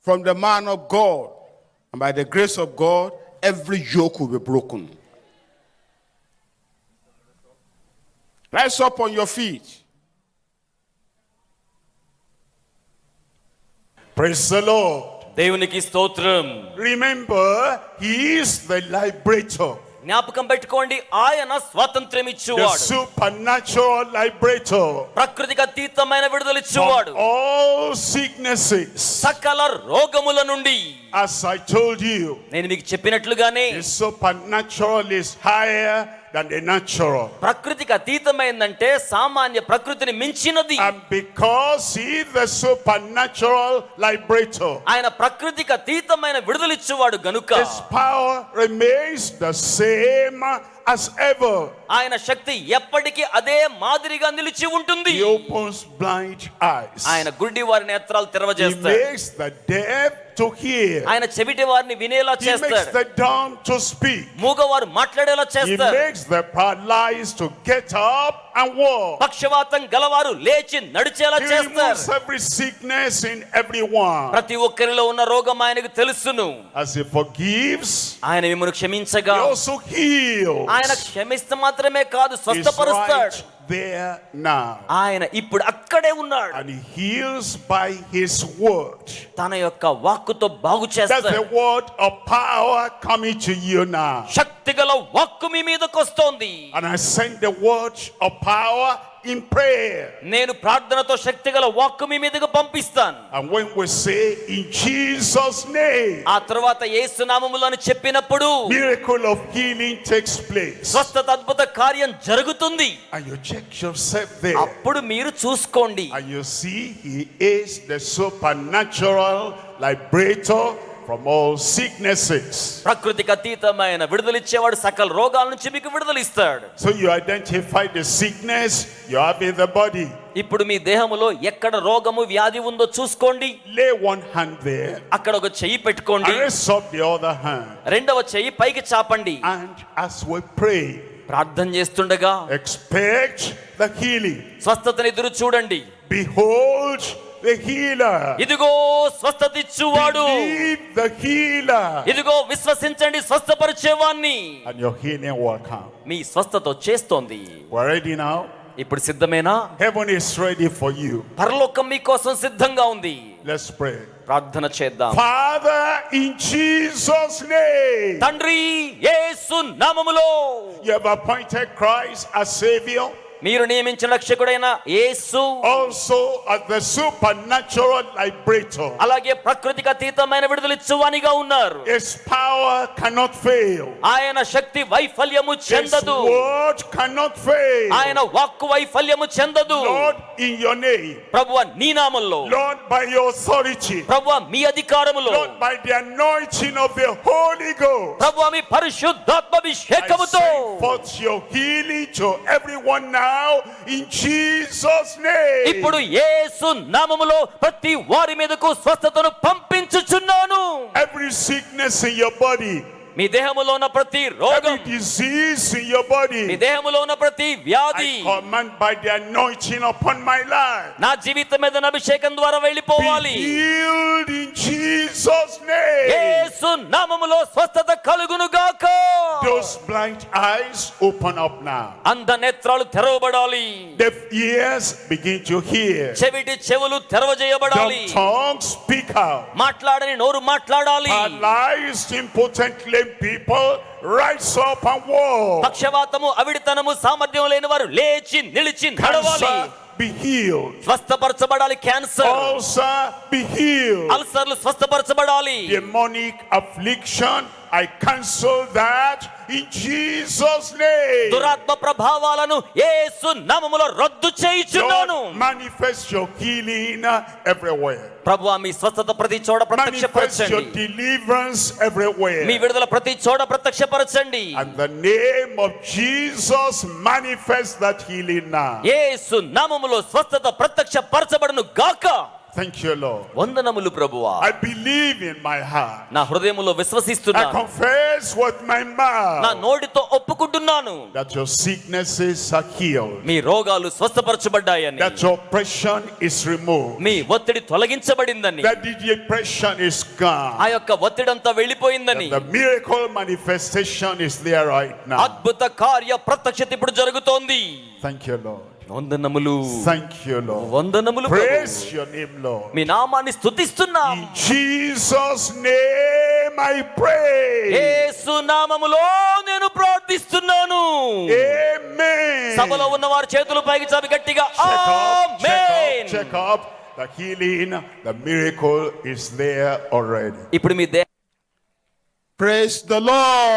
Speaker 3: from the man of God. And by the grace of God, every yoke will be broken. Rise up on your feet.
Speaker 1: Praise the Lord.
Speaker 2: దేవునికి స్తోత్రం.
Speaker 1: Remember, he is the liberator.
Speaker 2: జ్ఞాపకం పెట్టుకోండి, ఆయన స్వాతంత్ర్యం
Speaker 1: The
Speaker 2: ఇచ్చువాడు,
Speaker 1: supernatural liberator
Speaker 2: ప్రకృతికి అతీతమైన విడుదల ఇచ్చువాడు,
Speaker 1: from all sicknesses.
Speaker 2: సకల రోగముల నుండి.
Speaker 1: As I told you,
Speaker 2: నేను మీకు చెప్పినట్లుగానే
Speaker 1: the supernatural is higher than the natural.
Speaker 2: ప్రకృతికి అతీతమైందంటే సామాన్య ప్రకృతిని మించినది.
Speaker 1: And because he is the supernatural liberator,
Speaker 2: ఆయన ప్రకృతికి అతీతమైన విడుదలిచ్చువాడు గనుక
Speaker 1: his power remains the same as ever.
Speaker 2: ఆయన శక్తి ఎప్పటికీ అదే మాదిరిగా నిలిచి ఉంటుంది.
Speaker 1: He opens blind eyes.
Speaker 2: ఆయన గుడ్డి వారి నేత్రాలు
Speaker 1: He
Speaker 2: తెరవజేస్తాడు.
Speaker 1: makes the deaf to hear.
Speaker 2: ఆయన చెవిటి వారిని వినేలా
Speaker 1: He makes
Speaker 2: చేస్తాడు.
Speaker 1: the dumb to speak.
Speaker 2: మూగవారు మాట్లాడేలా
Speaker 1: He
Speaker 2: చేస్తాడు.
Speaker 1: makes the paralyzed to get up and walk.
Speaker 2: పక్షవాతం గలవారు లేచి నడిచేలా
Speaker 1: He
Speaker 2: చేస్తాడు.
Speaker 1: removes every sickness in everyone.
Speaker 2: ప్రతి ఒక్కరిలో ఉన్న రోగం ఆయనకు తెలుసును.
Speaker 1: As he forgives,
Speaker 2: ఆయన మిమ్మల్ని క్షమించగా
Speaker 1: he also heals.
Speaker 2: ఆయన క్షమిస్తే మాత్రమే కాదు,
Speaker 1: He's
Speaker 2: స్వస్థపరుస్తాడు.
Speaker 1: right there now.
Speaker 2: ఆయన ఇప్పుడు అక్కడే ఉన్నాడు.
Speaker 1: And he heals by his word.
Speaker 2: తన యొక్క వాక్కుతో బాగు
Speaker 1: That's
Speaker 2: చేస్తాడు.
Speaker 1: the word of power coming to you now.
Speaker 2: శక్తిగల వాక్కు మీ మీదకు వస్తోంది.
Speaker 1: And I send the word of power in prayer.
Speaker 2: నేను ప్రార్థనతో శక్తిగల వాక్కు మీ మీదకు పంపిస్తాను.
Speaker 1: And when we say in Jesus' name,
Speaker 2: ఆ తరువాత యేసు నామములో అని చెప్పినప్పుడు
Speaker 1: miracle of healing takes place.
Speaker 2: స్వస్థత అద్భుత కార్యం జరుగుతుంది.
Speaker 1: And you check yourself there.
Speaker 2: అప్పుడు మీరు చూసుకోండి.
Speaker 1: And you see he is the supernatural liberator from all sicknesses.
Speaker 2: ప్రకృతికి అతీతమైన విడుదలిచ్చేవాడు సకల రోగాల నుంచి మీకు విడుదలిస్తాడు.
Speaker 1: So you identify the sickness you have in the body.
Speaker 2: ఇప్పుడు మీ దేహములో ఎక్కడ రోగము వ్యాధి ఉందో చూసుకోండి.
Speaker 1: Lay one hand there
Speaker 2: అక్కడ ఒక చెయ్యి పెట్టుకోండి.
Speaker 1: and raise up the other hand.
Speaker 2: రెండవ చెయ్యి పైకి చాపండి.
Speaker 1: And as we pray,
Speaker 2: ప్రార్థన చేస్తుండగా
Speaker 1: expect the healing.
Speaker 2: స్వస్థతను ఎదురు చూడండి.
Speaker 1: Behold the healer.
Speaker 2: ఇదిగో స్వస్థత ఇచ్చువాడు.
Speaker 1: Believe the healer.
Speaker 2: ఇదిగో విశ్వసించండి స్వస్థపరిచేవాణ్ణి.
Speaker 1: And your healing will come.
Speaker 2: మీ స్వస్థత చేస్తోంది.
Speaker 1: We're ready now.
Speaker 2: ఇప్పుడు సిద్ధమేనా?
Speaker 1: Heaven is ready for you.
Speaker 2: పరలోకం మీకోసం సిద్ధంగా ఉంది.
Speaker 1: Let's pray.
Speaker 2: ప్రార్థన చేద్దాం.
Speaker 1: Father, in Jesus' name,
Speaker 2: తండ్రి యేసు నామములో
Speaker 1: you have appointed Christ as Savior,
Speaker 2: మీరు నియమించిన రక్షకుడైన యేసు
Speaker 1: also as the supernatural liberator.
Speaker 2: అలాగే ప్రకృతికి అతీతమైన విడుదలిచ్చువానిగా ఉన్నారు.
Speaker 1: His power cannot fail.
Speaker 2: ఆయన శక్తి వైఫల్యము
Speaker 1: His
Speaker 2: చెందదు.
Speaker 1: word cannot fail.
Speaker 2: ఆయన వాక్కు వైఫల్యము చెందదు.
Speaker 1: Lord, in your name,
Speaker 2: ప్రభువా నీ నామములో,
Speaker 1: Lord, by your authority,
Speaker 2: ప్రభువా మీ అధికారములో,
Speaker 1: Lord, by the anointing of the Holy Ghost,
Speaker 2: ప్రభువా మీ
Speaker 1: I
Speaker 2: పరిశుద్ధాత్మాభిషేకముతో
Speaker 1: send forth your healing to everyone now in Jesus' name.
Speaker 2: ఇప్పుడు యేసు నామములో ప్రతి వారి మీదకు స్వస్థతను పంపించుచున్నాను.
Speaker 1: Every sickness in your body,
Speaker 2: మీ దేహములో ఉన్న ప్రతి రోగం,
Speaker 1: every disease in your
Speaker 2: me
Speaker 1: body,
Speaker 2: దేహములో ఉన్న ప్రతి వ్యాధి
Speaker 1: I command by the anointing upon my life,
Speaker 2: నా జీవితం మీద ఉన్న అభిషేకం ద్వారా వెళ్ళిపోవాలి.
Speaker 1: be healed in Jesus' name.
Speaker 2: యేసు నామములో స్వస్థత కలుగును గాక.
Speaker 1: Those blind eyes open up now.
Speaker 2: అంధ నేత్రాలు తెరవబడాలి.
Speaker 1: Deaf ears begin to hear.
Speaker 2: చెవిటి చెవులు తెరవజేయబడాలి.
Speaker 1: Dumb tongues speak out.
Speaker 2: మాట్లాడని నోరు మాట్లాడాలి.
Speaker 1: Paralyzed, impotent, lame people rise up and walk.
Speaker 2: పక్షవాతము, అవిడితనము, సామర్థ్యం లేని వారు లేచి నిలిచి నడవాలి.
Speaker 1: Cancer, be healed.
Speaker 2: స్వస్థపరచబడాలి. Cancer,
Speaker 1: Ulcer, be healed.
Speaker 2: అల్సర్లు స్వస్థపరచబడాలి.
Speaker 1: Demonic affliction, I cancel that in Jesus' name.
Speaker 2: దురాత్మ ప్రభావాలను యేసు నామములో రద్దు చేయుచున్నాను.
Speaker 1: Lord, manifest your healing everywhere.
Speaker 2: ప్రభువా మీ స్వస్థత ప్రతి చోట
Speaker 1: Manifest your
Speaker 2: ప్రత్యక్షపరచండి.
Speaker 1: deliverance everywhere.
Speaker 2: మీ విడుదల ప్రతి చోట ప్రత్యక్షపరచండి.
Speaker 1: And the name of Jesus manifest that healing now.
Speaker 2: యేసు నామములో స్వస్థత ప్రత్యక్షపరచబడును గాక.
Speaker 1: Thank you, Lord.
Speaker 2: వందనములు ప్రభువా.
Speaker 1: I believe in my heart.
Speaker 2: నా హృదయములో
Speaker 1: I
Speaker 2: విశ్వసిస్తున్నాను.
Speaker 1: confess with my
Speaker 2: నా
Speaker 1: mouth
Speaker 2: నోటితో ఒప్పుకుంటున్నాను.
Speaker 1: that your sicknesses are healed.
Speaker 2: మీ రోగాలు స్వస్థపరచబడ్డాయని,
Speaker 1: That your oppression is removed.
Speaker 2: మీ ఒత్తిడి తొలగించబడిందని,
Speaker 1: That the depression is gone.
Speaker 2: ఆ యొక్క ఒత్తిడంతా వెళ్ళిపోయిందని,
Speaker 1: The miracle manifestation is there right now.
Speaker 2: అద్భుత కార్య ప్రత్యక్షత ఇప్పుడు జరుగుతోంది.
Speaker 1: Thank you, Lord.
Speaker 2: వందనములు,
Speaker 1: Thank you, Lord.
Speaker 2: వందనములు
Speaker 1: Praise
Speaker 2: ప్రభువు.
Speaker 1: your name, Lord.
Speaker 2: మీ నామాన్ని స్తుతిస్తున్నాం.
Speaker 1: In Jesus' name I pray.
Speaker 2: యేసు నామములో నేను ప్రార్థిస్తున్నాను.
Speaker 1: Amen.
Speaker 2: సభలో ఉన్న వారి చేతులు పైకి చాపి గట్టిగా
Speaker 1: Check up,
Speaker 2: amen.
Speaker 1: check up. The healing, the miracle is there already.
Speaker 2: ఇప్పుడు మీ
Speaker 3: Praise the Lord.